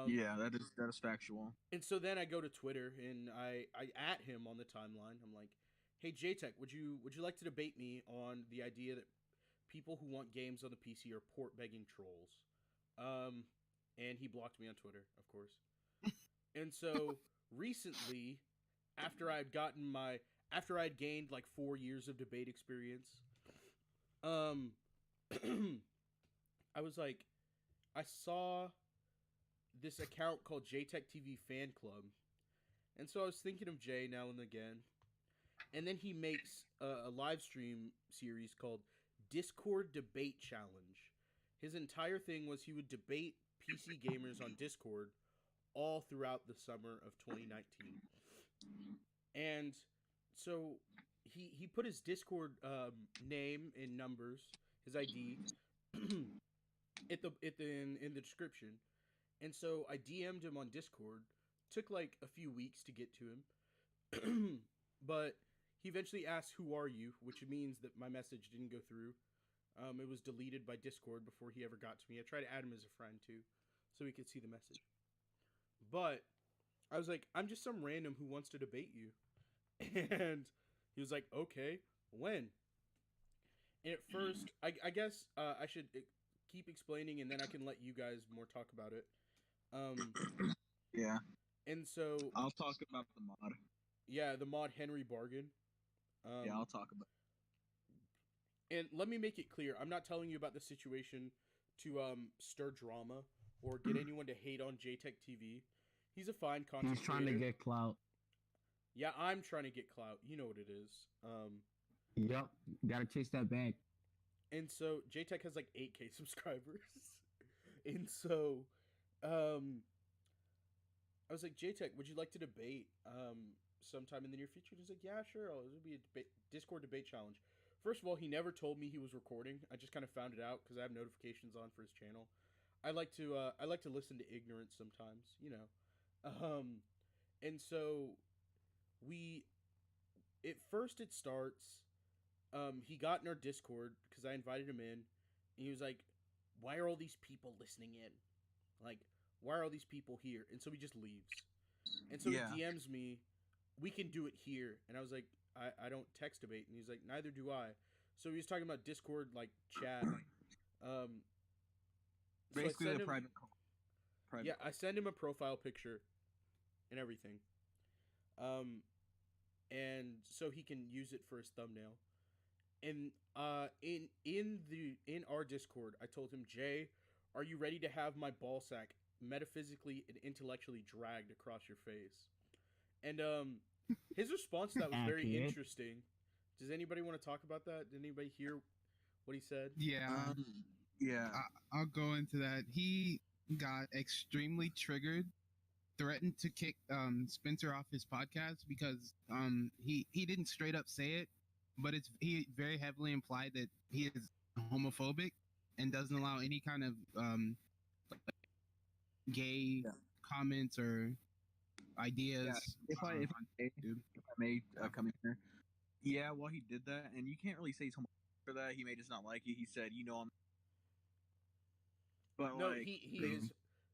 Yeah, that is factual. And so then I go to Twitter and I at him on the timeline. I'm like, "Hey Jaytechtv, would you like to debate me on the idea that people who want games on the PC are port begging trolls?" And he blocked me on Twitter, of course. And so recently, after I'd gained like 4 years of debate experience, I was like, I saw this account called Jaytechtv Fan Club, and so I was thinking of Jay now and again. And then he makes a live stream series called Discord Debate Challenge. His entire thing was he would debate PC gamers on Discord all throughout the summer of 2019. And so he put his Discord name and numbers, his ID, in the description. And so I DM'd him on Discord. Took like a few weeks to get to him. But he eventually asked, "Who are you?" which means that my message didn't go through. It was deleted by Discord before he ever got to me. I tried to add him as a friend too, so he could see the message. But I was like, "I'm just some random who wants to debate you." And he was like, "Okay, when?" And at first, I guess I should keep explaining, and then I can let you guys more talk about it. Yeah. And so I'll talk about the mod. Yeah, the mod Henry Bargain. Yeah, I'll talk about. And let me make it clear, I'm not telling you about the situation to stir drama or get anyone to hate on Jaytechtv. He's a fine content He's trying to get clout. Yeah, I'm trying to get clout. You know what it is. Yep, gotta chase that bank. And so Jaytechtv has like 8K subscribers. And so I was like, "Jaytechtv, would you like to debate sometime in the near future?" And he's like, "Yeah, sure. It'll be a Discord debate challenge." First of all, he never told me he was recording. I just kind of found it out because I have notifications on for his channel. I like to listen to ignorance sometimes, you know. And so at first it starts. He got in our Discord because I invited him in, and he was like, "Why are all these people listening in? Like, why are all these people here?" And so he just leaves. And so Yeah. he DMs me, "We can do it here." And I was like, I don't text debate. And he's like, "Neither do I." So he was talking about Discord, like, chat. Basically, so a private call. Yeah, I send him a profile picture and everything. And so he can use it for his thumbnail. And in our Discord, I told him, "Jay, are you ready to have my ball sack metaphysically and intellectually dragged across your face?" And his response to that was very Accurate. interesting. Does anybody want to talk about that? Did anybody hear what he said? Yeah, Yeah. I'll go into that. He got extremely triggered, threatened to kick Spencer off his podcast because he didn't straight up say it, but he very heavily implied that he is homophobic and doesn't allow any kind of gay comments or ideas. If I may come in here. Yeah, well, he did that, and you can't really say he's homophobic for that. He may just not like it. He said, I'm. But No, like, he is.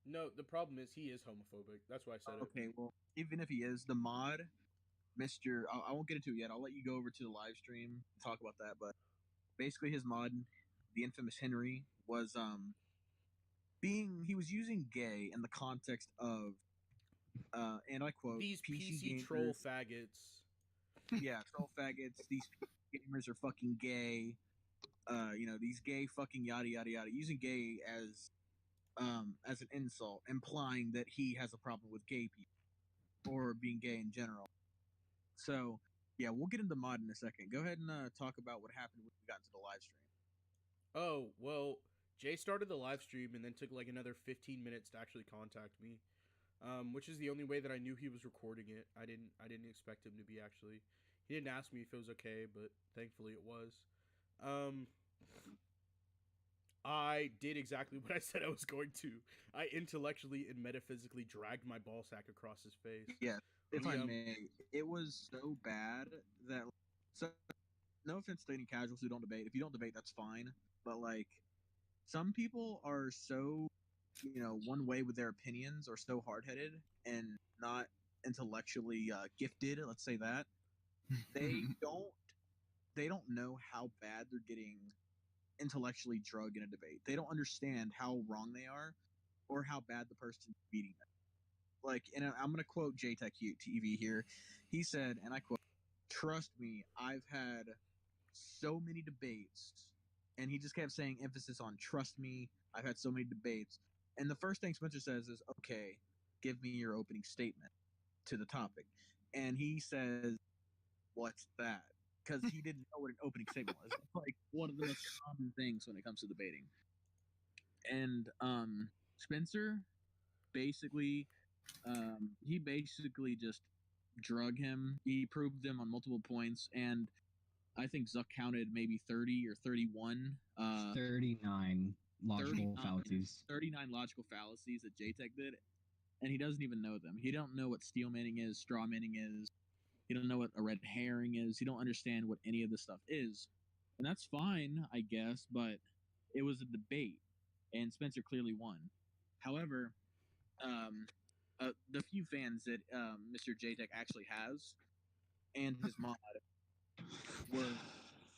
No, the problem is he is homophobic. That's why I said it. okay, well, even if he is, the mod, Mr. I won't get into it yet. I'll let you go over to the live stream and talk about that. But basically, his mod, the infamous Henry, was he was using gay in the context of, and I quote, These PC gamers, troll faggots. Yeah, troll faggots. These PC gamers are fucking gay. These gay fucking yada yada yada. Using gay as as an insult, implying that he has a problem with gay people or being gay in general. So, yeah, we'll get into mod in a second. Go ahead and talk about what happened when we got into the live stream. Oh, well, Jay started the live stream and then took like another 15 minutes to actually contact me. Which is the only way that I knew he was recording it. I didn't expect him to be actually. He didn't ask me if it was okay, but thankfully it was. I did exactly what I said I was going to. I intellectually and metaphysically dragged my ball sack across his face. Yeah, if We, I may, it was so bad that, so, no offense to any casuals who don't debate. If you don't debate, that's fine. But like, some people are so, one way with their opinions, or so hard-headed and not intellectually gifted. Let's say that they don't know how bad they're getting intellectually drugged in a debate. They don't understand how wrong they are, or how bad the person's beating them. Like, and I'm going to quote Jaytechtv here. He said, and I quote, "Trust me, I've had so many debates," and he just kept saying emphasis on "trust me, I've had so many debates." And the first thing Spencer says is, "Okay, give me your opening statement to the topic." And he says, "What's that?" Because he didn't know what an opening statement was. It's like one of the most common things when it comes to debating. And Spencer basically, he basically just drug him. He proved them on multiple points, and I think Zuck counted maybe 30 or 31. 39 logical fallacies. 39 logical fallacies that Jaytech did, and he doesn't even know them. He don't know what steel manning is, straw manning is. He don't know what a red herring is. He don't understand what any of this stuff is. And that's fine, I guess, but it was a debate, and Spencer clearly won. However, the few fans that Mr. Jaytech actually has, and his mod, were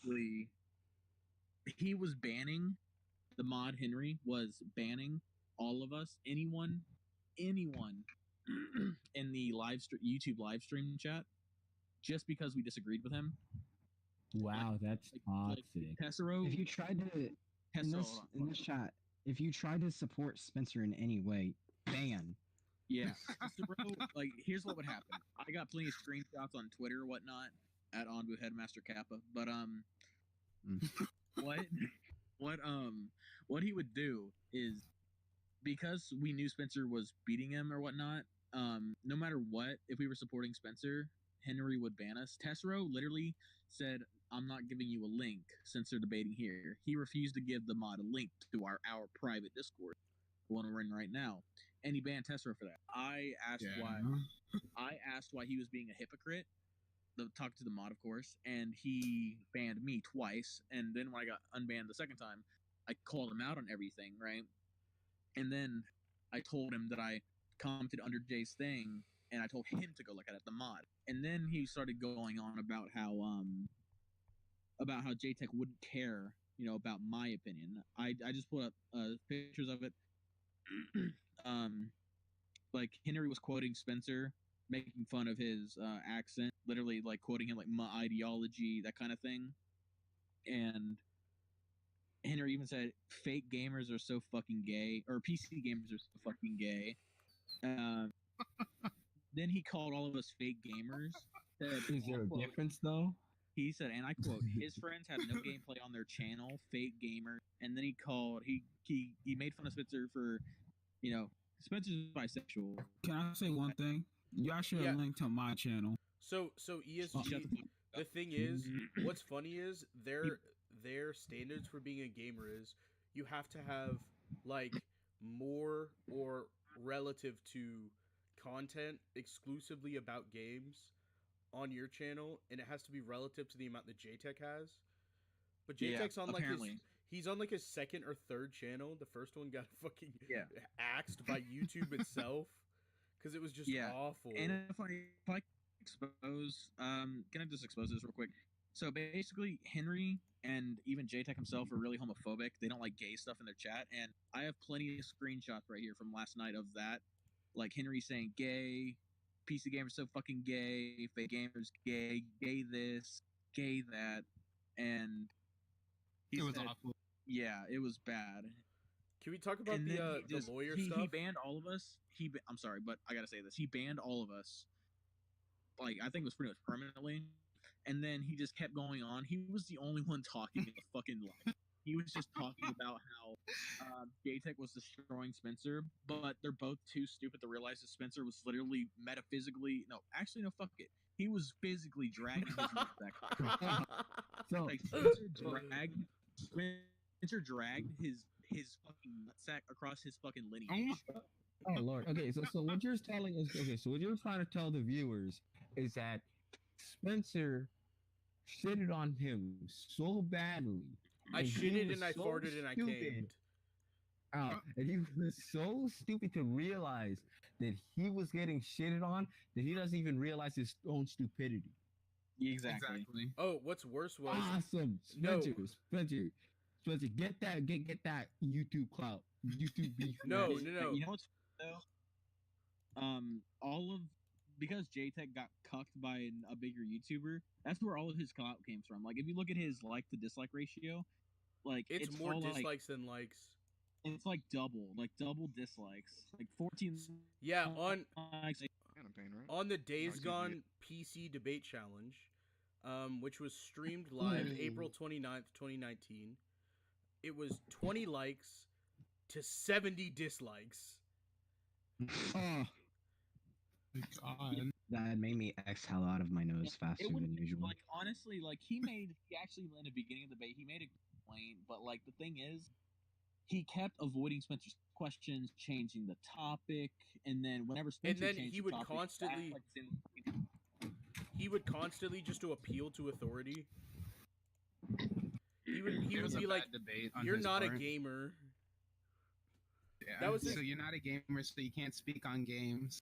really... He was banning, the mod Henry was banning all of us, anyone in the YouTube live stream chat, just because we disagreed with him. Wow, that's toxic. Tessero, If you tried to in this chat, if you tried to support Spencer in any way, ban. Yeah, Tessero, like, here's what would happen. I got plenty of screenshots on Twitter or whatnot at Onbu Headmaster Kappa, but what he would do is, because we knew Spencer was beating him or whatnot, no matter what, if we were supporting Spencer, Henry would ban us. Tessero literally said, "I'm not giving you a link since they're debating here." He refused to give the mod a link to our private Discord, the one we're in right now, and he banned Tessero for that. I asked why he was being a hypocrite. Talk to the mod, of course, and he banned me twice. And then when I got unbanned the second time, I called him out on everything, right? And then I told him that I commented under Jay's thing, and I told him to go look at it, the mod. And then he started going on about how Jaytech wouldn't care, about my opinion. I just put up pictures of it. Like, Henry was quoting Spencer, making fun of his accent, literally like quoting him like "my ideology," that kind of thing. And Henry even said, "Fake gamers are so fucking gay," or "PC gamers are so fucking gay." Then he called all of us fake gamers. Is there a difference though? He said, and I quote, "His friends have no gameplay on their channel, fake gamer." And then he made fun of Spencer for, Spencer's bisexual. Can I say one thing? Y'all should link to my channel. So ESG, the thing is, what's funny is their standards for being a gamer is you have to have like more or relative to content exclusively about games on your channel, and it has to be relative to the amount that Jaytech has. But Jaytech's on apparently. He's on like his second or third channel. The first one got fucking axed by YouTube itself because it was just awful. And if I expose, can I just expose this real quick? So basically, Henry and even Jaytech himself are really homophobic. They don't like gay stuff in their chat, and I have plenty of screenshots right here from last night of that. Like Henry saying "gay," "PC gamers so fucking gay," "fake gamers gay," "gay this," "gay that," and it was awful. Yeah, it was bad. Can we talk about And then the lawyer he stuff? banned all of us. I'm sorry, but I gotta say this. He banned all of us. Like, I think it was pretty much permanently. And then he just kept going on. He was the only one talking in the fucking life. He was just talking about how Jaytechtv was destroying Spencer, but they're both too stupid to realize that Spencer was literally metaphysically. No, actually, no, fuck it. He was physically dragging his nuts back. So Like Spencer dragged his fucking nutsack across his fucking lineage. oh lord. Okay, so what you're telling us? Okay, so what you're trying to tell the viewers is that Spencer shitted on him so badly. I and he shitted was and I so farted and I stupid. came. And he was so stupid to realize that he was getting shitted on that he doesn't even realize his own stupidity. Exactly. Oh, what's worse was Awesome, Spencer. Spencer, get that YouTube clout, YouTube beef. No. You know what's though? Because Jaytechtv got cucked by a bigger YouTuber, that's where all of his clout came from. Like, if you look at his like to dislike ratio, like it's more all, dislikes than likes. It's like double dislikes, like 14. Yeah, on likes. Pain, right? on the Days it's Gone PC debate challenge, which was streamed live April 29th, 2019. It was 20 likes to 70 dislikes. Oh, my God. That made me exhale out of my nose faster than usual. Like, honestly, like he actually in the beginning of the debate he made a complaint, but like the thing is, he kept avoiding Spencer's questions, changing the topic, and then whenever Spencer And then changed he the would topic, constantly just to appeal to authority. He would be like, debate on "You're his not a part. gamer." Yeah. That was so it. you're not a gamer, so you can't speak on games.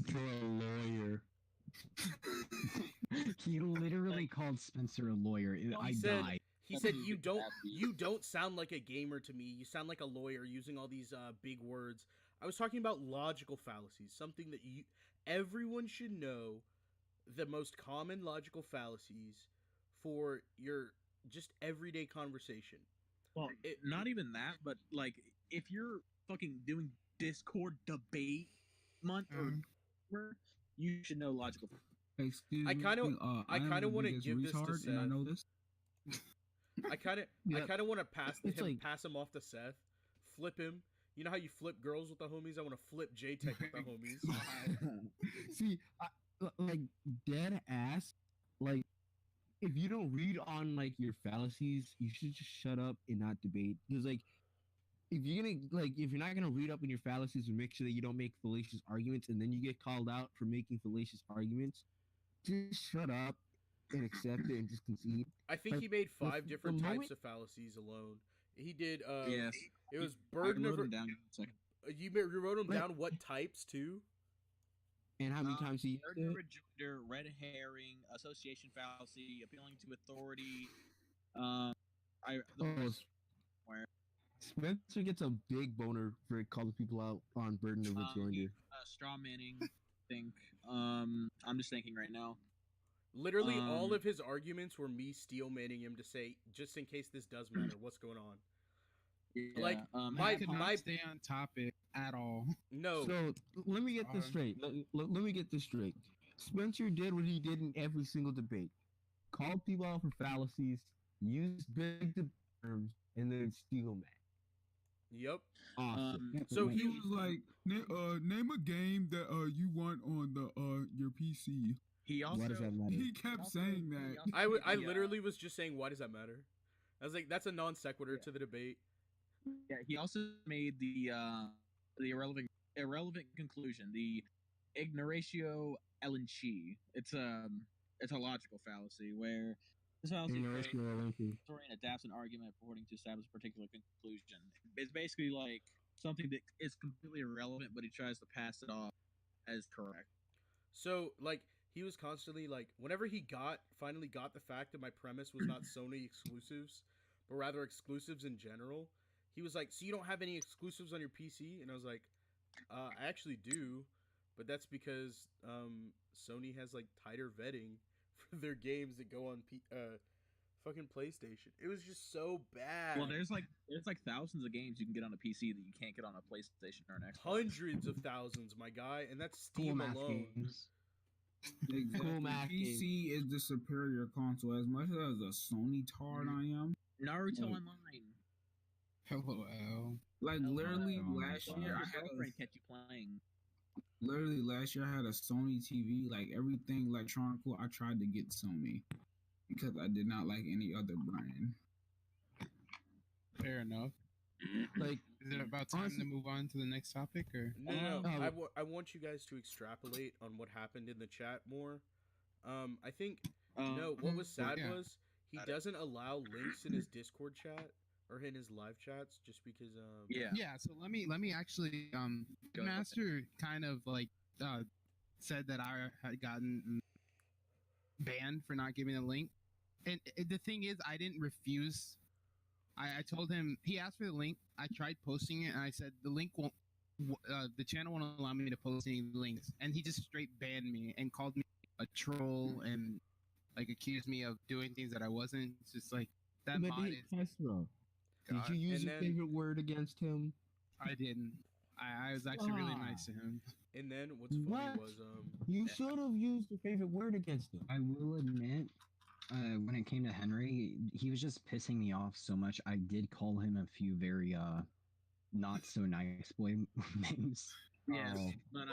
You're a lawyer. He literally called Spencer a lawyer. I died. He said you don't sound like a gamer to me. You sound like a lawyer using all these big words. I was talking about logical fallacies, something that everyone should know, the most common logical fallacies for your just everyday conversation. Well, not even that, but like if you're fucking doing Discord debate month or you should know logical. Excuse I me. kinda I am the wanna biggest give this to retard, and I Seth. know this. I kind of want to pass It's like- him off to Seth, flip him. You know how you flip girls with the homies? I want to flip Jaytechtv with the homies. See, like dead ass. Like, if you don't read on like your fallacies, you should just shut up and not debate. Because like, if you're not gonna read up on your fallacies and make sure that you don't make fallacious arguments, and then you get called out for making fallacious arguments, just shut up and accept it and just concede. I think Like, he made 5 the different types moment- of fallacies alone. He did. Yes. It was I burden wrote of. them down. In a second. You wrote them Wait. down. What types too? And how many times he Murder, rejoinder, red herring, association fallacy, appealing to authority. Spencer gets a big boner for calling people out on burden of rejoinder. Straw manning. I think. I'm just thinking right now. Literally, all of his arguments were me steel manning him to say, just in case this does matter, what's going on? Yeah, Like, I could not stay on topic at all. No. So let me get this straight. Let me get this straight. Spencer did what he did in every single debate: called people out for fallacies, used big terms, and then steel man. Yep. Awesome. So He was like, name a game that you want on the your PC. He also. Why does that matter? He kept saying that. I literally was just saying, why does that matter? I was like, that's a non sequitur to the debate. Yeah, he also made the irrelevant conclusion, the ignoratio elenchi. It's a logical fallacy where this fallacy historian adapts an argument purporting to establish a particular conclusion. It's basically like something that is completely irrelevant, but he tries to pass it off as correct. So, like, he was constantly, like, whenever he finally got the fact that my premise was not Sony exclusives, but rather exclusives in general, he was like, so you don't have any exclusives on your PC? And I was like, I actually do, but that's because Sony has, like, tighter vetting for their games that go on fucking PlayStation. It was just so bad. Well, there's like thousands of games you can get on a PC that you can't get on a PlayStation or an Xbox. hundreds of thousands, my guy, and that's Cool Steam math alone. games. Exactly. Cool math PC is the superior console. As much as a Sony tard I am, Naruto Like- Online. LOL. like Oh, literally wow. last Don't year let I your had girlfriend catch you playing. literally last year I had a Sony TV. Like everything electronical, I tried to get Sony because I did not like any other brand. Fair enough. Like, Is it about time Honestly- to move on to the next topic, or No. Oh. I want you guys to extrapolate on what happened in the chat more. I think no. What was sad yeah. was he Got it. doesn't allow links in his Discord chat or in his live chats just because. Yeah. yeah? So let me actually Go ahead. Master kind of like said that I had gotten banned for not giving a link, and the thing is, I didn't refuse. I told him, he asked for the link. I tried posting it, and I said the link won't. The channel won't allow me to post any links, and he just straight banned me and called me a troll and like accused me of doing things that I wasn't. It's just like that but mod hey, is. Castro, did God, you use And your then- favorite word against him? I didn't. I was actually really nice to him. And then what's funny What? was You should have used your favorite word against him. I will admit, when it came to Henry, he was just pissing me off so much. I did call him a few very not so nice boy names. Yes, Oh. but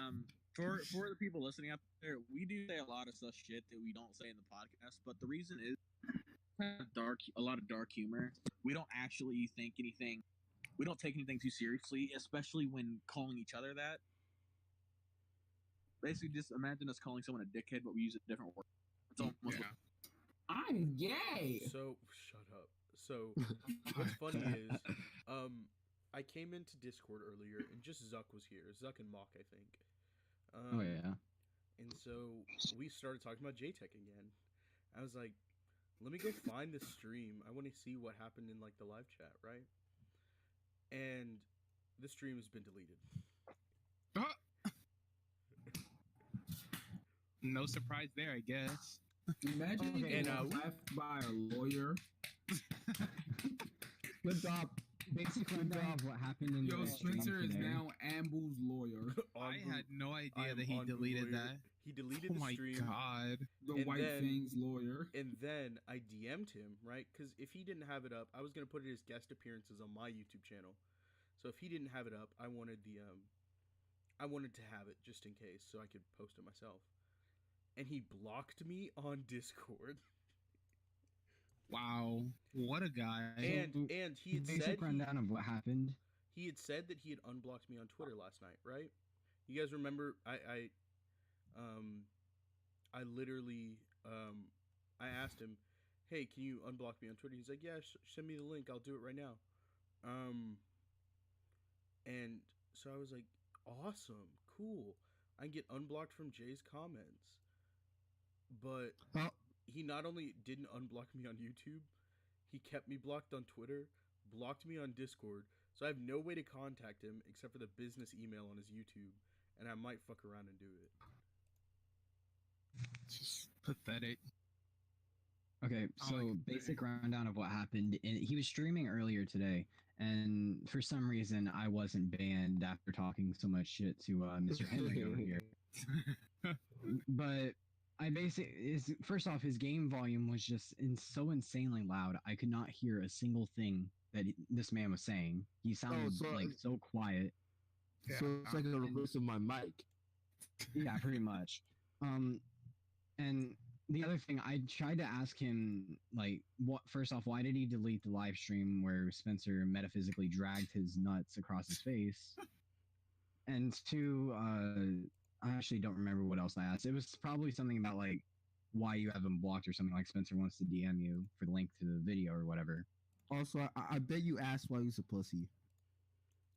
for the people listening out there, we do say a lot of stuff shit that we don't say in the podcast. But the reason is a lot of dark humor. We don't actually think anything. We don't take anything too seriously, especially when calling each other that. Basically, just imagine us calling someone a dickhead, but we use a different word. It's almost Yeah. I'm gay. so shut up. So what's funny is I came into Discord earlier and just Zuck was here. Zuck and Mock, I think. Oh yeah. And so we started talking about Jaytech again. I was like, let me go find the stream. I want to see what happened in like the live chat, right? And the stream has been deleted. No surprise there, I guess. Imagine Okay, getting and, left by a lawyer. Good job. Basic rundown of what happened in Yo, the stream Spencer is today. now Ambu's lawyer. I had no I idea am that he on deleted Blue Lawyer. that. He deleted Oh the my stream. god. The And White then- Fangs lawyer. And then I DM'd him, right? Because if he didn't have it up, I was gonna put it as guest appearances on my YouTube channel. So if he didn't have it up, I wanted to have it just in case, so I could post it myself. And he blocked me on Discord. Wow. What a guy. And he had Basic said rundown of what happened. he had said that he had unblocked me on Twitter last night, right? You guys remember? I literally I asked him, "Hey, can you unblock me on Twitter?" He's like, "Yeah, send me the link. I'll do it right now." And so I was like, "Awesome, cool. I can get unblocked from Jay's comments." But Oh. he not only didn't unblock me on YouTube, he kept me blocked on Twitter, blocked me on Discord, so I have no way to contact him except for the business email on his YouTube, and I might fuck around and do it. Just pathetic. Okay, Oh, so okay. basic rundown of what happened. And he was streaming earlier today, and for some reason, I wasn't banned after talking so much shit to Mr. Henry over here. But I first off, his game volume was just so insanely loud. I could not hear a single thing that this man was saying. He sounded so- like so quiet. So it's like a reverse of my mic. Yeah, pretty much. And the other thing, I tried to ask him, like, what? First off, why did he delete the live stream where Spencer metaphysically dragged his nuts across his face? And two, I actually don't remember what else I asked. It was probably something about like why you have him blocked or something. Like Spencer wants to DM you for the link to the video or whatever. Also, I bet you asked why he's a pussy.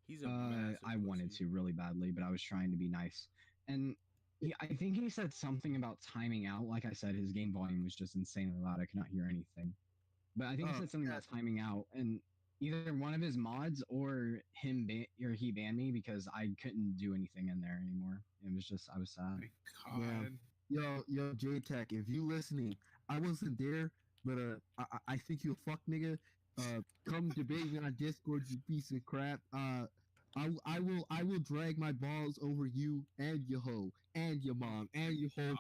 He's a massive I wanted pussy. to really badly, but I was trying to be nice. And I think he said something about timing out. Like I said, his game volume was just insanely loud. I could not hear anything. But I think he Oh, said something about timing out, and either one of his mods or he banned me because I couldn't do anything in there anymore. It was just I was sad. My god. Yo, Jaytech, if you listening, I wasn't there, but I think you a fuck nigga. Come debate me on Discord, you piece of crap. I will drag my balls over you and your hoe and your mom and your whole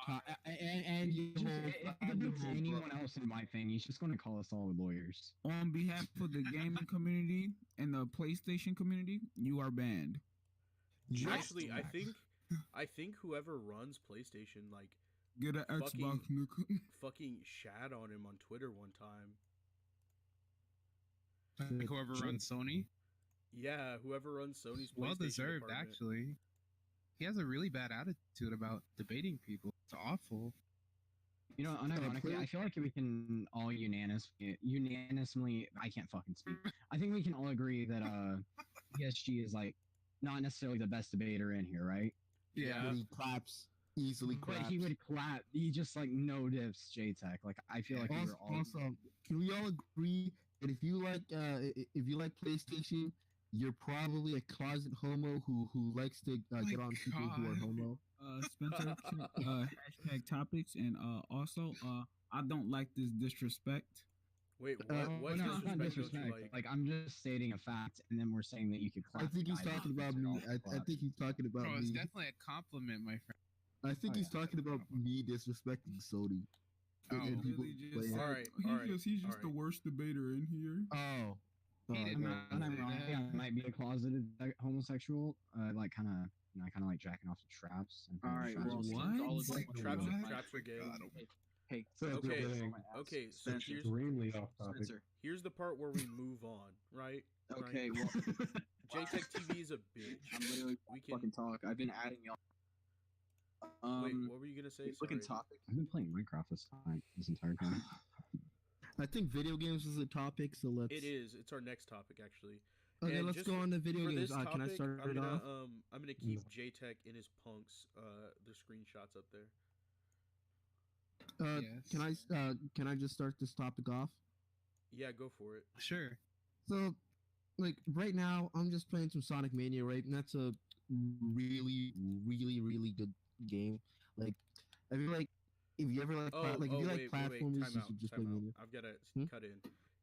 and your Just, whole if it's anyone else in my thing, he's just going to call us all lawyers. On behalf of the gaming community and the PlayStation community, you are banned. Actually, I think whoever runs PlayStation like Get an Xbox, nigga. fucking shat on him on Twitter one time. Like whoever runs Sony, Yeah, whoever runs Sony's PlayStation well deserved. department. Actually, he has a really bad attitude about debating people. It's awful. You know, unironically, I feel like we can all unanimously, I can't fucking speak. I think we can all agree that PSG is like not necessarily the best debater in here, right? Yeah. But he claps easily. But he would clap. He just like no dips Jaytechtv. Like I feel like we were all. Also, can we all agree that if you like PlayStation, you're probably a closet homo who likes to get on people who are homo. Spencer, hashtag topics, and also, I don't like this disrespect. Wait, what No, it's not disrespect don't you disrespect. like? I'm just stating a fact, and then we're saying that you could clap. I think he's the guy talking that about gets it me. all I clapped. think he's talking about Bro, it's me. definitely a compliment, my friend. I think he's talking about me disrespecting Sony. Oh. And people Really just playing- said, Alright, he's alright, just the alright. worst debater in here. Oh. He Oh, did I'm not not say wrong. that. I think I might be a closeted homosexual. Like kind of, I kind of like jacking off to traps. And All right, well, What? since all of Like, you Traps want to traps are gay. Hey, Okay, so Spencer. here's Extremely off topic. Spencer. here's the part where we move on, right? Okay, Right? well, Jaytechtv is a bitch. I'm literally We can fucking talk. I've been adding y'all. wait. What were you gonna say? Looking Sorry. topic. I've been playing Minecraft this entire time. I think video games is a topic, so let's. It is. It's our next topic, actually. Okay, And let's just go on to video For games. this Can I topic, start I'm it gonna off? I'm gonna keep Jaytech in his punks. The screenshots up there. Yes. Can I just start this topic off? Yeah, go for it. Sure. So, like right now, I'm just playing some Sonic Mania, right? And that's a really, really, really good game. Like, I feel like if you ever like, if you like platformers, you should just play Mania. I've gotta Hmm? cut in.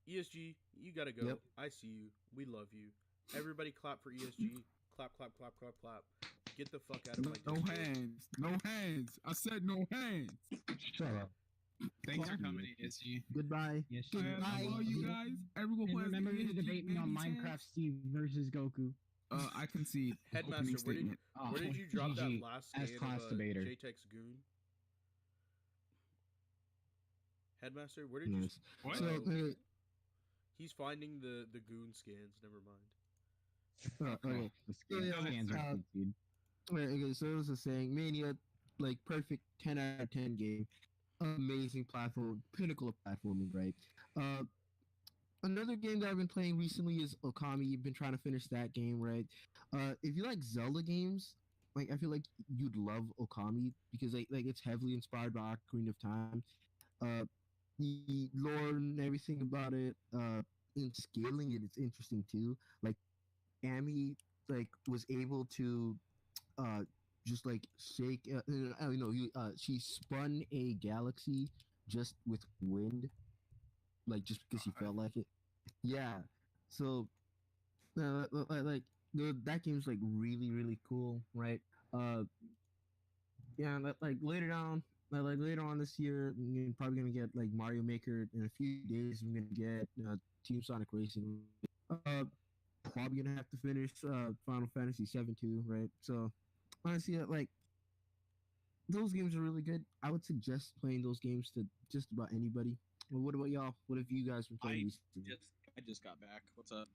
ESG, you gotta go. Yep. I see you. We love you. Everybody clap for ESG. Clap, clap, clap, clap, clap. Get the fuck out of my No Discord. hands. No hands. I said no hands. Shut up. Thanks for Fuck coming, you. ESG. Goodbye. Yes, I Goodbye. love you guys. Everyone And plays remember to ESG, debate me on baby Minecraft hands. Steve versus Goku. I concede. Headmaster, Opening where did, statement. Oh, where did you drop that GG, last as scan class of debater. Jaytech's goon? Headmaster, where did you? Yes. What? So, He's finding the goon scans. Never mind. okay. The yeah, scans are conceded. Okay, so it was a saying, Mania, like perfect 10 out of 10 game, amazing platform, pinnacle of platforming, right? Another game that I've been playing recently is Okami. You've been trying to finish that game, right? If you like Zelda games, like I feel like you'd love Okami because like it's heavily inspired by Ocarina of Time. The lore and everything about it, in scaling it's interesting too. Like Amy, like was able to, just like shake. She spun a galaxy just with wind, like just because she felt like it. Yeah. So, that game's like really really cool, right? Yeah, like later on. Later on this year, I'm probably gonna get like Mario Maker. In a few days, I'm gonna get Team Sonic Racing. Probably gonna have to finish Final Fantasy VII too, right? So honestly, like those games are really good. I would suggest playing those games to just about anybody. Well, what about y'all? What have you guys been playing recently? I just got back. What's up?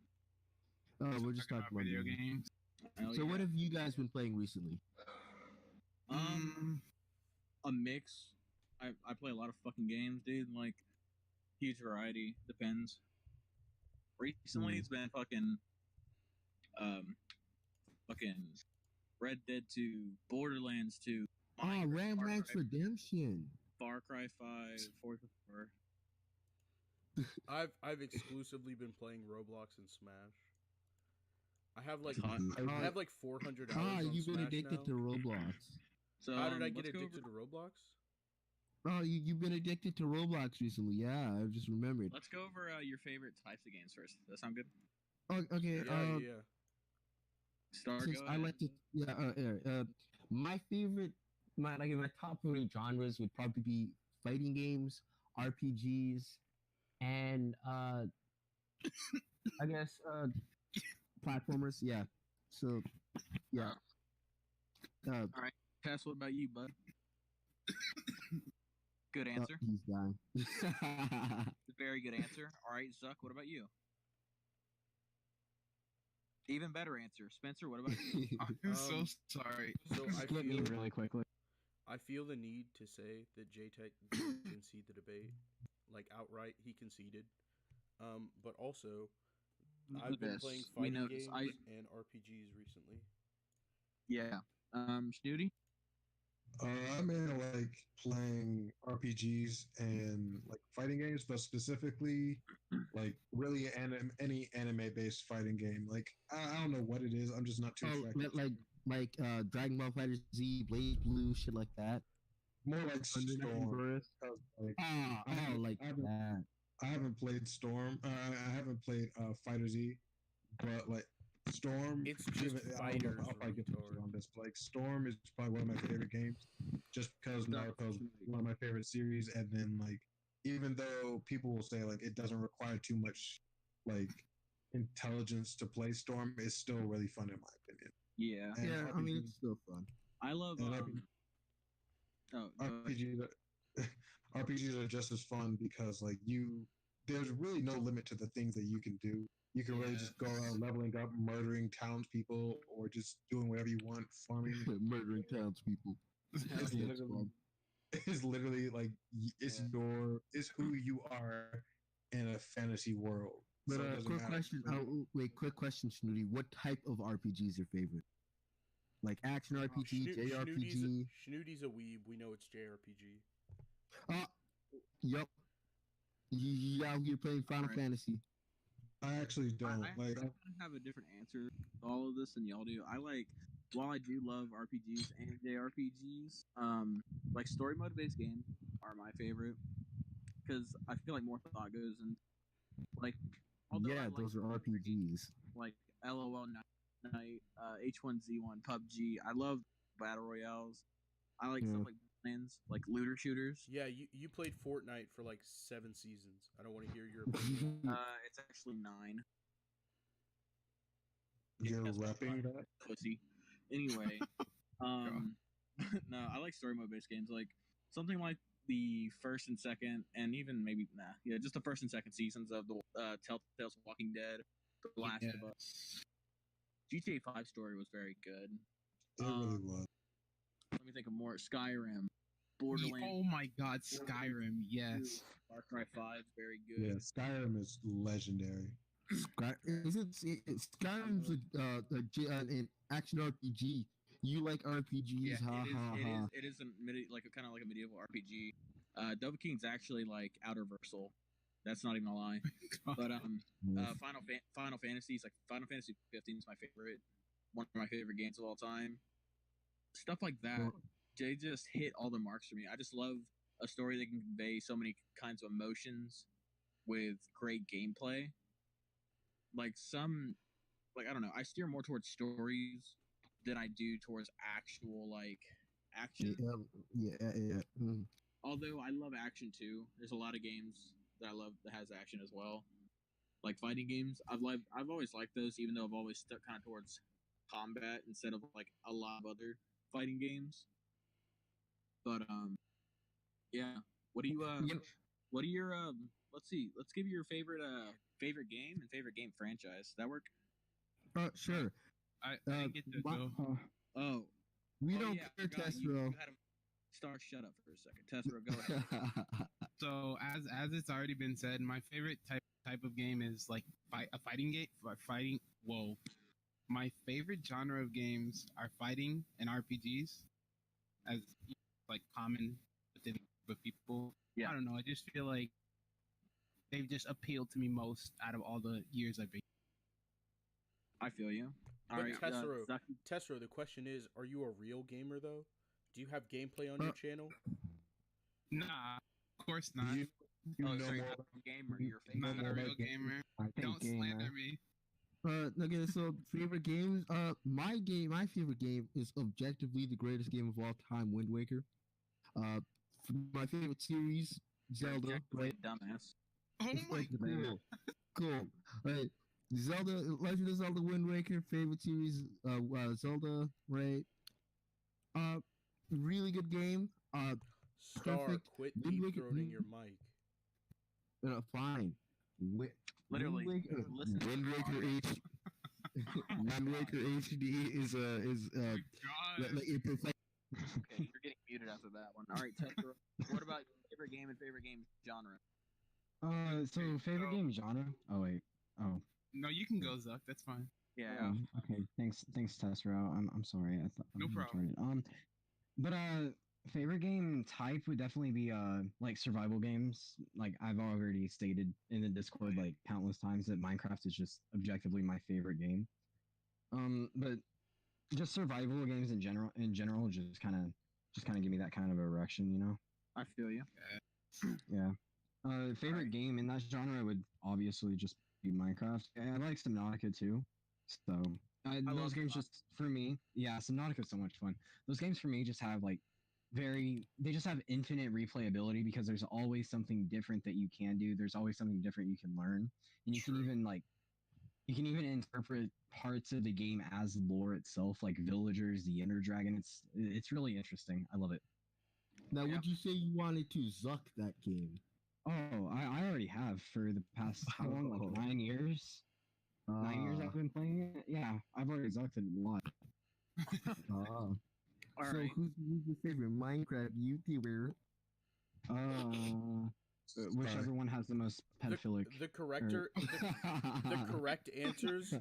Oh, we're just talking about video games. games. Hell So yeah. what have you guys been playing recently? A mix. I play a lot of fucking games, dude. Like, huge variety. Depends. Recently, it's been fucking Red Dead 2, Borderlands 2, Ram Far Ranks Cry- Redemption. Far Cry 5, Forza 4. I've exclusively been playing Roblox and Smash. I have like Hot. I have like 400 hours on You've been Smash addicted now. to Roblox. So How did I get let's go addicted to Roblox? Oh, you've been addicted to Roblox recently. Yeah, I just remembered. Let's go over your favorite types of games first. Does that sound good? Oh, okay. Yeah. Start. Since Go I ahead. like to, my favorite, my top three genres would probably be fighting games, RPGs, and I guess platformers. Yeah. So yeah. All right, Tess. What about you, bud? Good answer. He's dying. Very good answer. All right, Zuck. What about you? Even better answer, Spencer. What about you? I'm so sorry. So I Split me feel really quickly. I feel the need to say that Jaytechtv did concede the debate, like outright. He conceded. But also, I've been Yes, playing we fighting noticed. games and RPGs recently. Yeah. Snooty. I mainly like playing RPGs and like fighting games, but specifically like really any anime based fighting game. Like I don't know what it is. I'm just not too attracted. like Dragon Ball Fighter Z, Blade Blue, shit like that. More like Storm. Like, Like that. I haven't played Storm. I haven't played Fighter Z, but like Storm. It's just fighters, I'll probably get retard. on this. But, like Storm is probably one of my favorite games, just because Naruto's one of my favorite series. And then like, even though people will say like it doesn't require too much like intelligence to play Storm, it's still really fun in my opinion. Yeah. And Yeah, I mean it's still fun. I love. And Oh, go ahead. RPGs are just as fun because like there's really no limit to the things that you can do. You can really just go around leveling up, murdering townspeople, or just doing whatever you want, farming. Murdering townspeople. It's literally like it's who you are in a fantasy world. But So it doesn't quick matter. question. Quick question, Snooty. What type of RPG is your favorite? Like action RPG, JRPG. Snooty's a weeb. We know it's JRPG. Yup. Yeah, you're playing Final Alright. Fantasy. I actually don't I like. kind of have a different answer to all of this than y'all do. While I do love RPGs and JRPGs, like story mode based games are my favorite because I feel like more thought goes in. Like, although Yeah, I like those are RPGs. like LOL Night, H1Z1, PUBG. I love battle royales. I like stuff like plans, like looter shooters. Yeah, you played Fortnite for like 7 seasons. I don't want to hear your opinion. It's actually 9. You're That's repping fine. that. Pussy. Anyway, no, I like story mode based games, like something like the first and second, and even maybe just the first and second seasons of the Telltale's Walking Dead, The Last of Us. GTA 5 story was very good. It really was. Let me think of more. Skyrim, Borderlands. Oh my God, Skyrim. Yes. Far Cry 5, very good. Yeah, Skyrim is legendary. Skyrim's an action RPG. You like RPGs? It is a kind of like a medieval RPG. Dove King's actually like Outerversal. That's not even a lie. But Final Fantasy, like Final Fantasy 15 is my favorite, one of my favorite games of all time. Stuff like that, they just hit all the marks for me. I just love a story that can convey so many kinds of emotions with great gameplay. Like I don't know, I steer more towards stories than I do towards actual like action. Yeah. Although I love action too. There's a lot of games that I love that has action as well. Like fighting games, I've always liked those, even though I've always stuck kind of towards combat instead of like a lot of other fighting games. But yeah. What are your let's see. Let's give you your favorite game and favorite game franchise. Does that work? Sure. I didn't get to go. We don't yeah, care, I forgot. Tessero. You had Star, shut up for a second. Tessero, go ahead. So as it's already been said, my favorite type of game is like a fighting game. Fighting. Whoa. My favorite genre of games are fighting and RPGs, as like common with people. Yeah. I don't know. I just feel like they've just appealed to me most out of all the years I've been. I feel you. All But right, Tessero, the question is, are you a real gamer though? Do you have gameplay on your channel? Nah, of course not. You Oh, know so you're more not a gamer. you- You're a fake I'm not know a more real about games. gamer. I think Don't slander me. Okay, so favorite games. My favorite game is objectively the greatest game of all time, Wind Waker. My favorite series, You're Zelda. objectively Right? a dumbass. Oh my Cool, cool. Right, Zelda, Legend of Zelda, Wind Waker. Favorite series, Zelda. Right. Uh, really good game. Star, Perfect. quit Wind deep Waker. throating your mic. Fine. Literally, listen to Wind the Waker H. Wind Waker HD is god. like perfect. Okay, you're getting muted after that one. All right, Tester, what about your favorite game and favorite game genre? So favorite game genre? Oh wait. Oh. No, you can go, Zuck. That's fine. Yeah. Okay. Thanks, Tessero. I'm sorry. I thought No I problem. retarded. But favorite game type would definitely be like survival games. Like I've already stated in the Discord like countless times that Minecraft is just objectively my favorite game. But just survival games in general just kind of give me that kind of erection, you know. I feel you. Yeah. Favorite game in that genre would obviously just be Minecraft. I like Subnautica too. So those love games just for me, yeah, Subnautica is so much fun. Those games for me just have like they just have infinite replayability because there's always something different that you can do. There's always something different you can learn, and you can even interpret parts of the game as lore itself, like villagers, the Ender Dragon. It's really interesting. I love it. Now, Yeah. would you say you wanted to zuck that game? Oh, I already have for the past how long? Like 9 years. 9 years I've been playing it. Yeah, I've already zucked it a lot. All So right. who's your favorite Minecraft YouTuber? Whichever one has the most pedophilic. The corrector, the correct answers.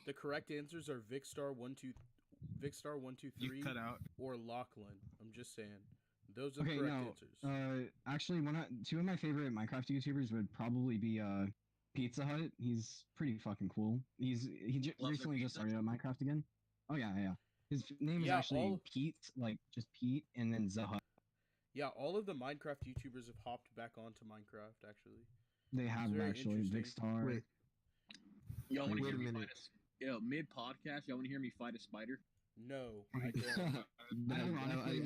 The correct answers are Vicstar123 You cut out. or Lachlan. I'm just saying. Those are Okay, the correct no. answers. Actually, two of my favorite Minecraft YouTubers would probably be Pizza Hut. He's pretty fucking cool. He Love recently their just pizza? started on Minecraft again. Oh yeah. His name is Yeah, actually Pete, like just Pete, and then Zahut. Yeah, all of the Minecraft YouTubers have hopped back onto Minecraft, actually. They have very actually interesting. Vicstar. Wait, Y'all want to Wait hear a me minute. mid podcast? Y'all want to hear me fight a spider? No, I don't. Ironically,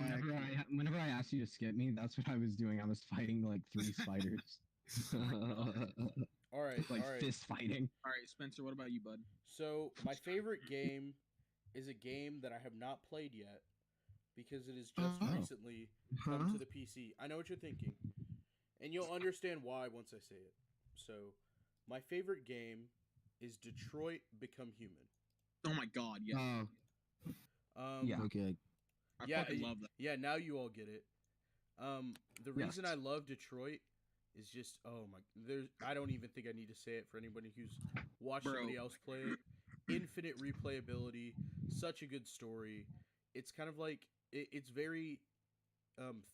whenever I asked you to skip me, that's what I was doing. I was fighting like 3 spiders, All right, like all right. fist fighting. All right, Spencer, what about you, bud? So, my favorite game is a game that I have not played yet because it has just Oh. recently come to the PC. I know what you're thinking, and you'll understand why once I say it. So, my favorite game is Detroit Become Human. Oh my god, yes. Yeah. Okay. I yeah, fucking love that. Yeah, now you all get it. The reason I love Detroit is just I don't even think I need to say it for anybody who's watched somebody else play it. Infinite replayability, such a good story. It's kind of like it's very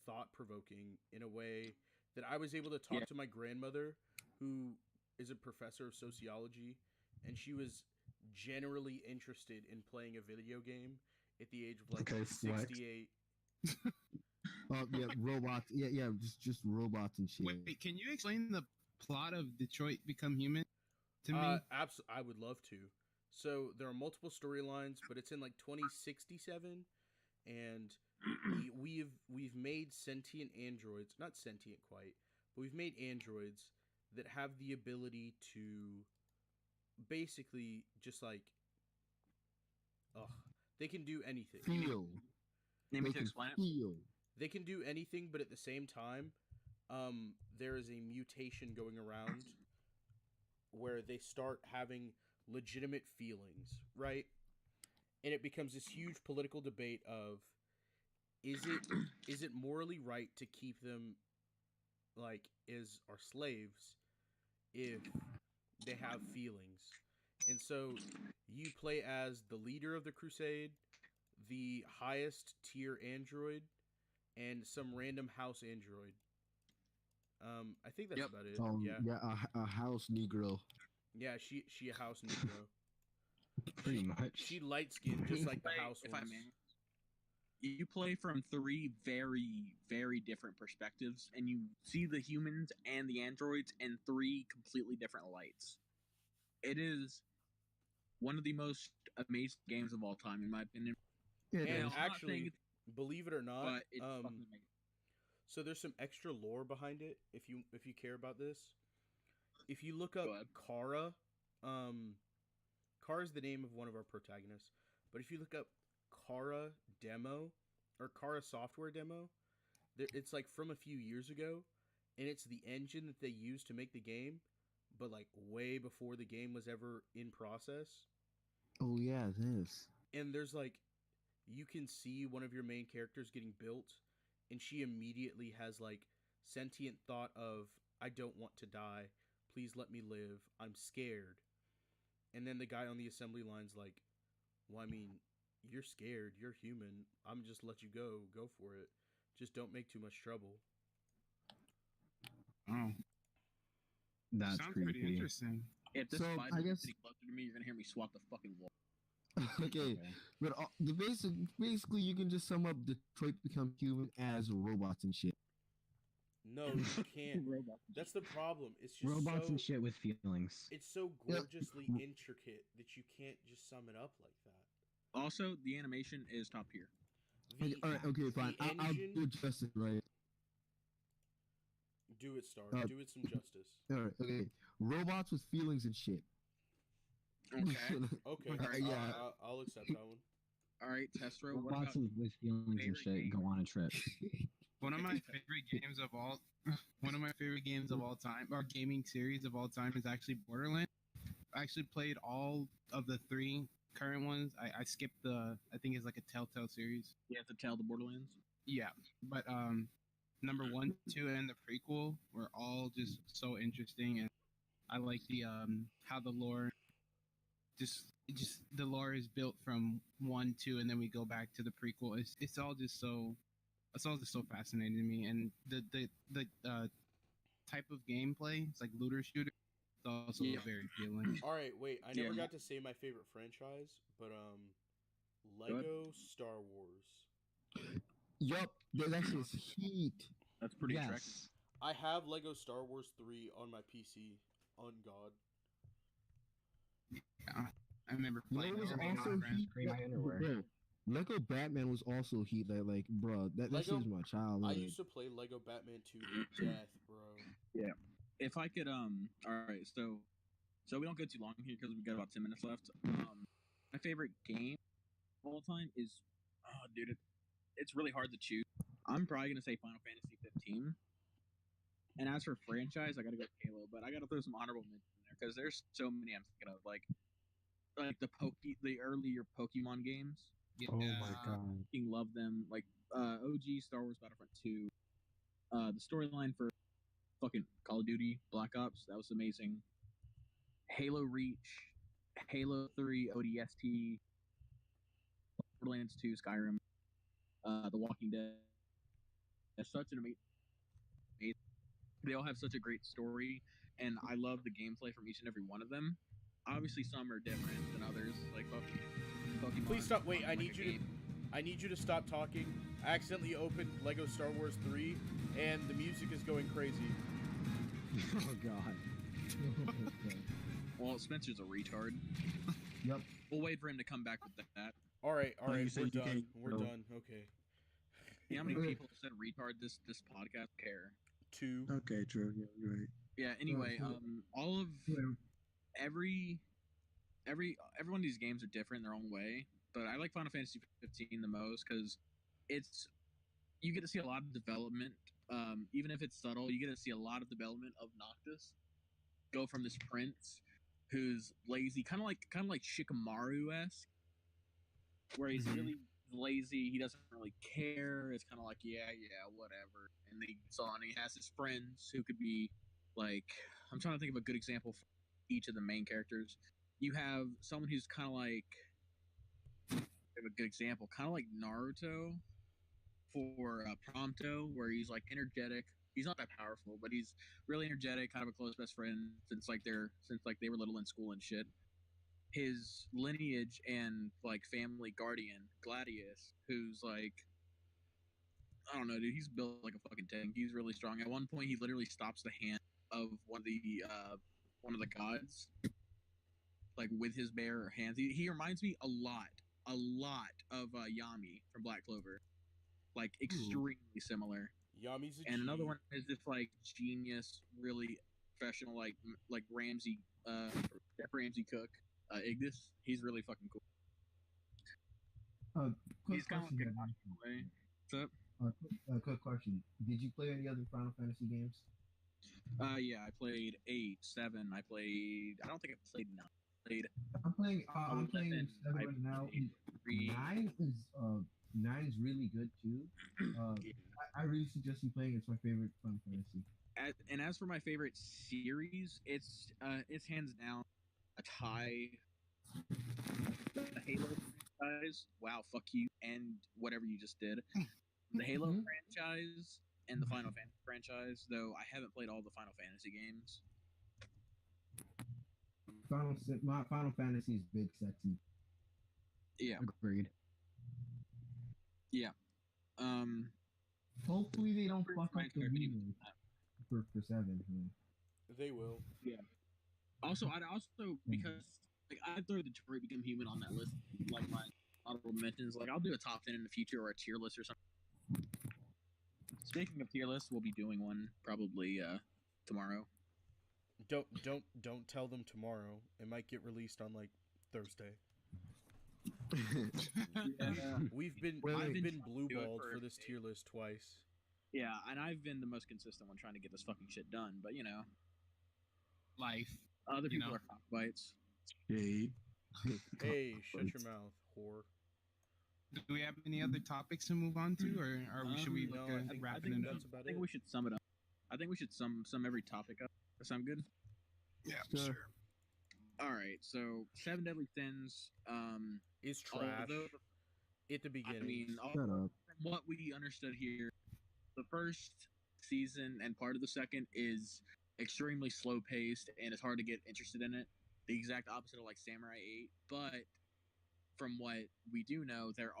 thought provoking in a way that I was able to talk to my grandmother, who is a professor of sociology, and she was generally interested in playing a video game at the age of like Okay, 68. Yeah, robots. Yeah, just robots and shit. Wait, can you explain the plot of Detroit Become Human to me? I would love to. So there are multiple storylines, but it's in like 2067, and we've made sentient androids, not sentient quite, but we've made androids that have the ability to basically just like, they can do anything. Feel. Need me They to can explain it? feel. They can do anything, but at the same time, there is a mutation going around where they start having legitimate feelings, right? And it becomes this huge political debate of is it morally right to keep them like as our slaves if they have feelings? And so you play as the leader of the crusade, the highest tier android, and some random house android. I think that's about it. Yeah. A house Negro. Yeah, she a house Negro. Pretty much. She light skinned just like the house If I ones. may. you play from three very, very different perspectives, and you see the humans and the androids in three completely different lights. It is one of the most amazing games of all time, in my opinion. It And is. I'm not saying actually, it's- believe it or not, but it's fucking amazing. so there's some extra lore behind it. If you care about this, if you look up Go ahead. Kara, Kara is the name of one of our protagonists. But if you look up Kara demo or Kara software demo, it's like from a few years ago, and it's the engine that they used to make the game, but like way before the game was ever in process. Oh yeah, it is. And there's like, you can see one of your main characters getting built, and she immediately has like sentient thought of, I don't want to die, please let me live, I'm scared. And then the guy on the assembly line's like, well, I mean, you're scared, you're human, I'm just let you go for it, just don't make too much trouble. Oh, That's sounds pretty creepy. interesting. If this So, spider I is guess- getting closer to me, you're gonna hear me swat the fucking wall. Okay, but basically, you can just sum up Detroit Become Human as robots and shit. No, you can't. That's the problem. It's just Robots so, and shit with feelings. it's so Yeah. gorgeously intricate that you can't just sum it up like that. Also, the animation is top tier. Okay, all right, okay, fine. the I'll engine- do justice, right? Do it, Star. Uh, Do it some justice. All right, okay. Robots with feelings and shit. Okay. Okay, Yeah. I'll accept that one. All right, Testro. What Robots about with feelings and favorite shit game? go on a trip. One of my favorite games of all, time, or gaming series of all time, is actually Borderlands. I actually played all of the three current ones. I skipped I think it's like a Telltale series. you have to tell the Borderlands? Yeah, but number 1, 2, and the prequel were all just so interesting, and I like the how the lore just the lore is built from 1, 2, and then we go back to the prequel. It's all just so fascinating to me, and the type of gameplay, it's like looter shooter. It's also Yeah. very appealing. All right, wait. I never Yeah. got to say my favorite franchise, but Lego Star Wars. Yup, that shit's heat. That's pretty attractive. Yes. I have Lego Star Wars 3 on my PC. On God. Yeah, I remember You know playing what was those also on Grand heat? Create my underwear. Bro, Lego Batman was also heat. Like, bro, that Lego- shit was my childhood. I used to play Lego Batman 2 to death, bro. If I could, all right, so we don't go too long here because we got about 10 minutes left. My favorite game of all time is, oh, dude, it's really hard to choose. I'm probably gonna say Final Fantasy 15. And as for franchise, I gotta go with Halo, but I gotta throw some honorable mentions in there because there's so many I'm thinking of, like the earlier Pokemon games. Oh my Yeah. god. Fucking love them. Like OG Star Wars Battlefront 2. The storyline for fucking Call of Duty Black Ops, that was amazing. Halo Reach, Halo 3 ODST, Borderlands 2, Skyrim, The Walking Dead. It's such an amazing. They all have such a great story, and I love the gameplay from each and every one of them. Obviously, some are different than others. Like Pokemon. Please stop. Wait, I like need a you to. game. I need you to stop talking. I accidentally opened Lego Star Wars 3, and the music is going crazy. Oh god. Well, Spencer's a retard. Yup. We'll wait for him to come back with that. All right, No, you we're said you done. can't- We're no. done. Okay. You know how many people have said retard this podcast care? 2. Okay, true. Yeah, you're right. Yeah. Anyway, Oh, all of every one of these games are different in their own way, but I like Final Fantasy 15 the most because you get to see a lot of development. Even if it's subtle, you get to see a lot of development of Noctis go from this prince who's lazy, kind of like Shikamaru-esque, where he's really lazy. He doesn't really care. It's kind of like yeah, whatever. And then he gets on. He has his friends who could be like, I'm trying to think of a good example for each of the main characters. You have someone who's kind of like, a good example, kind of like Naruto for Prompto, where he's like energetic. He's not that powerful, but he's really energetic, kind of a close best friend since they were little in school and shit. His lineage and like family guardian Gladius, who's like I don't know, dude. He's built like a fucking tank. He's really strong. At one point, he literally stops the hand of one of the gods, like with his bare hands. He reminds me a lot of Yami from Black Clover, like extremely similar. Yami's a And G. another one is this like genius, really professional, like Ramsey, Chef Ramsey cook, Ignis. He's really fucking cool. Quick He's kind of question. like a way. What's up? Quick question. Did you play any other Final Fantasy games? Yeah, I played 8, 7. I don't think I played 9. I'm playing 11, 7 I right now. played 3. 9 is really good too. I really suggest you playing. It's my favorite Final Fantasy. And as for my favorite series, it's hands down a tie. The Halo franchise. Wow, fuck you, and whatever you just did. The Halo franchise and the Final Fantasy franchise, though I haven't played all the Final Fantasy games. My Final Fantasy is big, sexy. Yeah. Agreed. Yeah. Hopefully they don't fuck up my the favorite remake for 7. They will. Also, because like I'd throw Detroit Become Human on that list, like my honorable mentions. Like I'll do a top 10 in the future or a tier list or something. Speaking of tier lists, we'll be doing one probably tomorrow. Don't tell them tomorrow. It might get released on like Thursday. We've been blue balled for this tier list twice. Yeah, and I've been the most consistent one trying to get this fucking shit done. But you know, Life. other people are cockbites. Shade. Hey, shut your mouth, whore. Do we have any other topics to move on to, or should we no, look I think wrapping it up? that's about I think it. we should sum it up. I think we should sum every topic up. That sound good? Yeah, Sure. All right. So, Seven Deadly Sins. Is trash although, at the beginning. I mean, Shut up. from what we understood here, the first season and part of the second is extremely slow paced and it's hard to get interested in it. The exact opposite of like Samurai 8, but from what we do know, there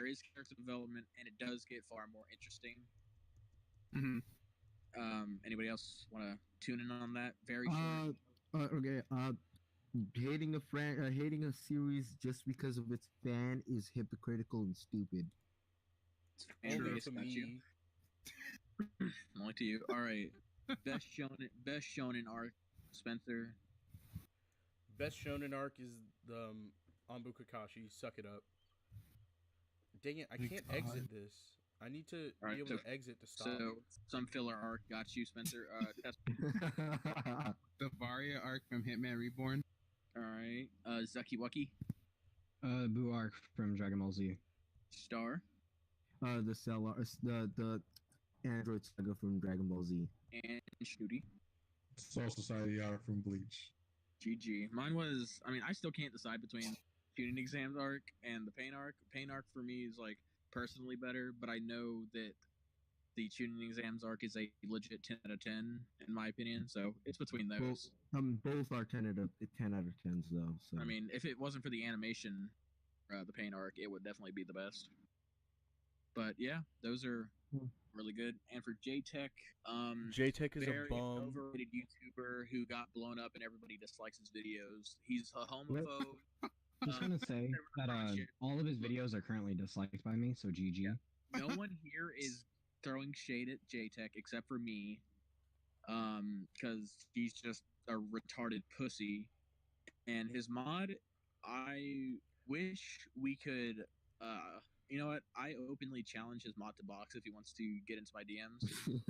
is character development and it does get far more interesting. Anybody else want to tune in on that? Very short. Okay. Hating a series just because of its fan is hypocritical and stupid. Fan Only base, to got you. me. Only to you. All right. Best shonen arc, Spencer. Best shonen arc is the Anbu Kakashi. Suck it up. Dang it! I can't exit this. I need to All right, be able to exit to stop. So some filler arc, got you, Spencer. The Varia arc from Hitman Reborn. All right. Zucky Wucky, Boo arc from Dragon Ball Z. Star, The Cell the Android Saga from Dragon Ball Z. and Shooty. Soul Society arc from Bleach. GG. Mine was. I mean, I still can't decide between shooting exams arc and the pain arc. Pain arc for me is like personally better, but I know that the tuning exams arc is a legit 10 out of 10 in my opinion. So it's between those. Both are 10 out of 10s though. So I mean, if it wasn't for the animation, the pain arc, it would definitely be the best. But yeah, those are really good. And for Jaytech, Jaytech is a very bum. overrated YouTuber who got blown up and everybody dislikes his videos. He's a homophobe. Just gonna say that all of his videos are currently disliked by me, so GG. No one here is throwing shade at Jaytech except for me, because he's just a retarded pussy. And his mod, I wish we could. You know what? I openly challenge his mod to box if he wants to get into my DMs.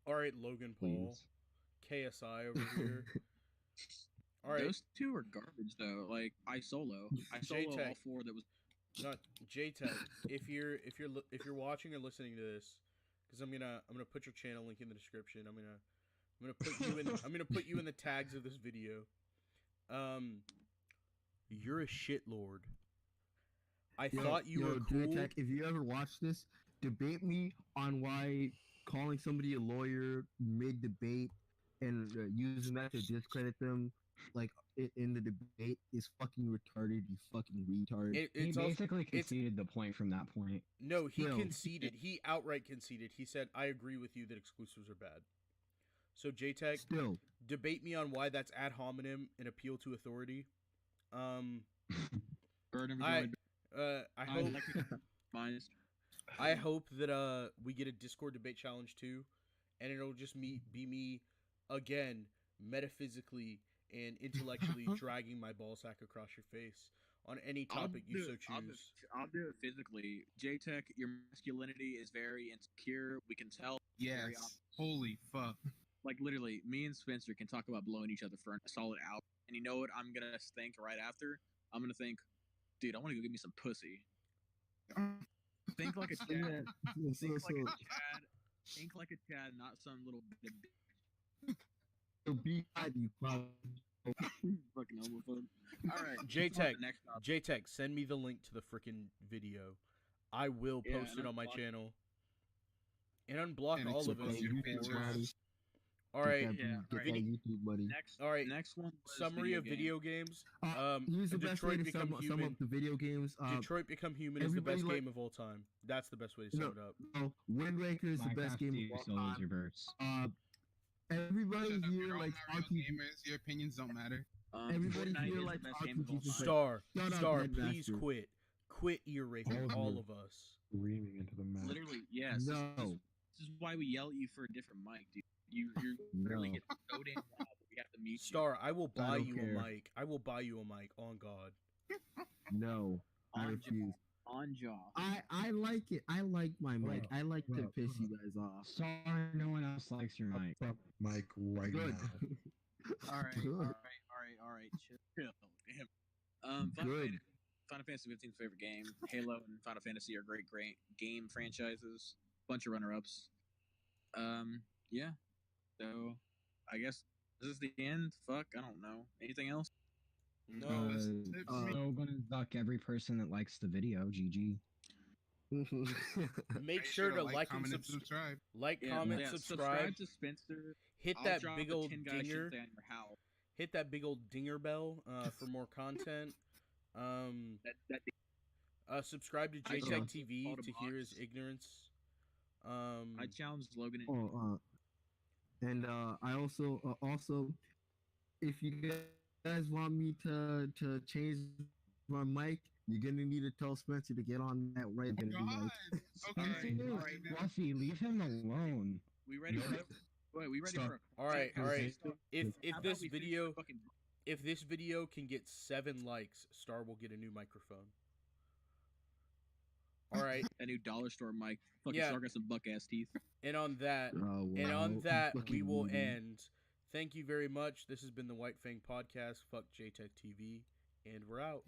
All right, Logan Paul, Please. KSI over here. All right, Those two are garbage though. Like I solo Jaytech. all 4 that was. not Jaytech. If you're watching or listening to this, because I'm gonna put your channel link in the description. I'm gonna put you in the tags of this video. You're a shitlord. I thought you were cool. Jaytech, if you ever watch this, debate me on why calling somebody a lawyer mid-debate and using that to discredit them like in the debate is fucking retarded. You fucking retard. He It's also, basically conceded the point from that point. no, he Still. conceded. He outright conceded. He said, "I agree with you that exclusives are bad." So Jaytech, Still, debate me on why that's ad hominem and appeal to authority. Burden of I joy. I hope Minus. I hope that we get a Discord debate challenge too, and it'll just be me again metaphysically and intellectually dragging my ball sack across your face on any topic you so choose. I'll do it physically. J-Tech, your masculinity is very insecure. We can tell. Very Yes. Holy fuck. Like literally, me and Spencer can talk about blowing each other for a solid hour. And you know what I'm gonna think right after? I'm gonna think, dude, I want to go get me some pussy. Think like a Chad. Think like a Chad. Think like a Chad, not some little bit of be you fuck. fucking homophobe. All right, Jaytech, next topic. Jaytech, send me the link to the freaking video. I will Yeah, post and it on my unblock- channel. And unblock And all of us. expose you your whores. bitch ass. All right. Get that, yeah, get alright. that YouTube money. Next, All right. Next one. was Summary of game. video games. Here's the best way Detroit to Become sum Human. up the video games. Detroit Become Human is the everybody best like- game of all time. That's the best way to sum it up. No, Wind Waker is the best Minecraft game Deep of all Souls time. Reverse. Everybody Shut up, here you're all likes not real RPG. gamers. Your opinions don't matter. Everybody Fortnite here is likes the best game of all RPGs. time. Star, Shut up, Star, Headmaster. please quit. Quit ear raping all of us. Screaming into the mic. Literally, yes. No. This is why we yell at you for a different mic, dude. You literally No. get so damn loud that we have to mute you. Star, I will buy don't you care. a mic. I will buy you a mic. On God. No, I On refuse. On jaw. I like it. I like my mic. I like to Bro, piss you guys off. Sorry, no one else likes your mic. Fuck Mike right Good. now. All right, Good. all right. Chill. Damn. Good. Final Fantasy 15's favorite game. Halo and Final Fantasy are great game franchises. Bunch of runner-ups. Yeah. So, I guess this is the end. Fuck, I don't know. Anything else? No. So gonna duck every person that likes the video. GG. Make Make sure to like and comment, and subscribe. subscribe. Like, Yeah, comment, yeah, subscribe. to Spencer. Hit I'll that drop big a old 10 guy dinger. shit on your house. Hit that big old dinger bell for more content. That Subscribe to I Jaytechtv challenge to hear his ignorance. I challenged Logan. And I also, if you guys want me to change my mic, you're gonna need to tell Spencer to get on that right. God. Okay. all right, now. Fluffy, leave him alone. We ready for Wait, we ready Stop. for All right, all right. If How about this we finish video the fucking- if this video can get 7 likes, Star will get a new microphone. All right, that new dollar store mic. Fucking Yeah. Star got some buck ass teeth. and on that, Oh, and wow. on that, we Fucking will weird. end. Thank you very much. This has been the White Fang Podcast. Fuck Jaytechtv, and we're out.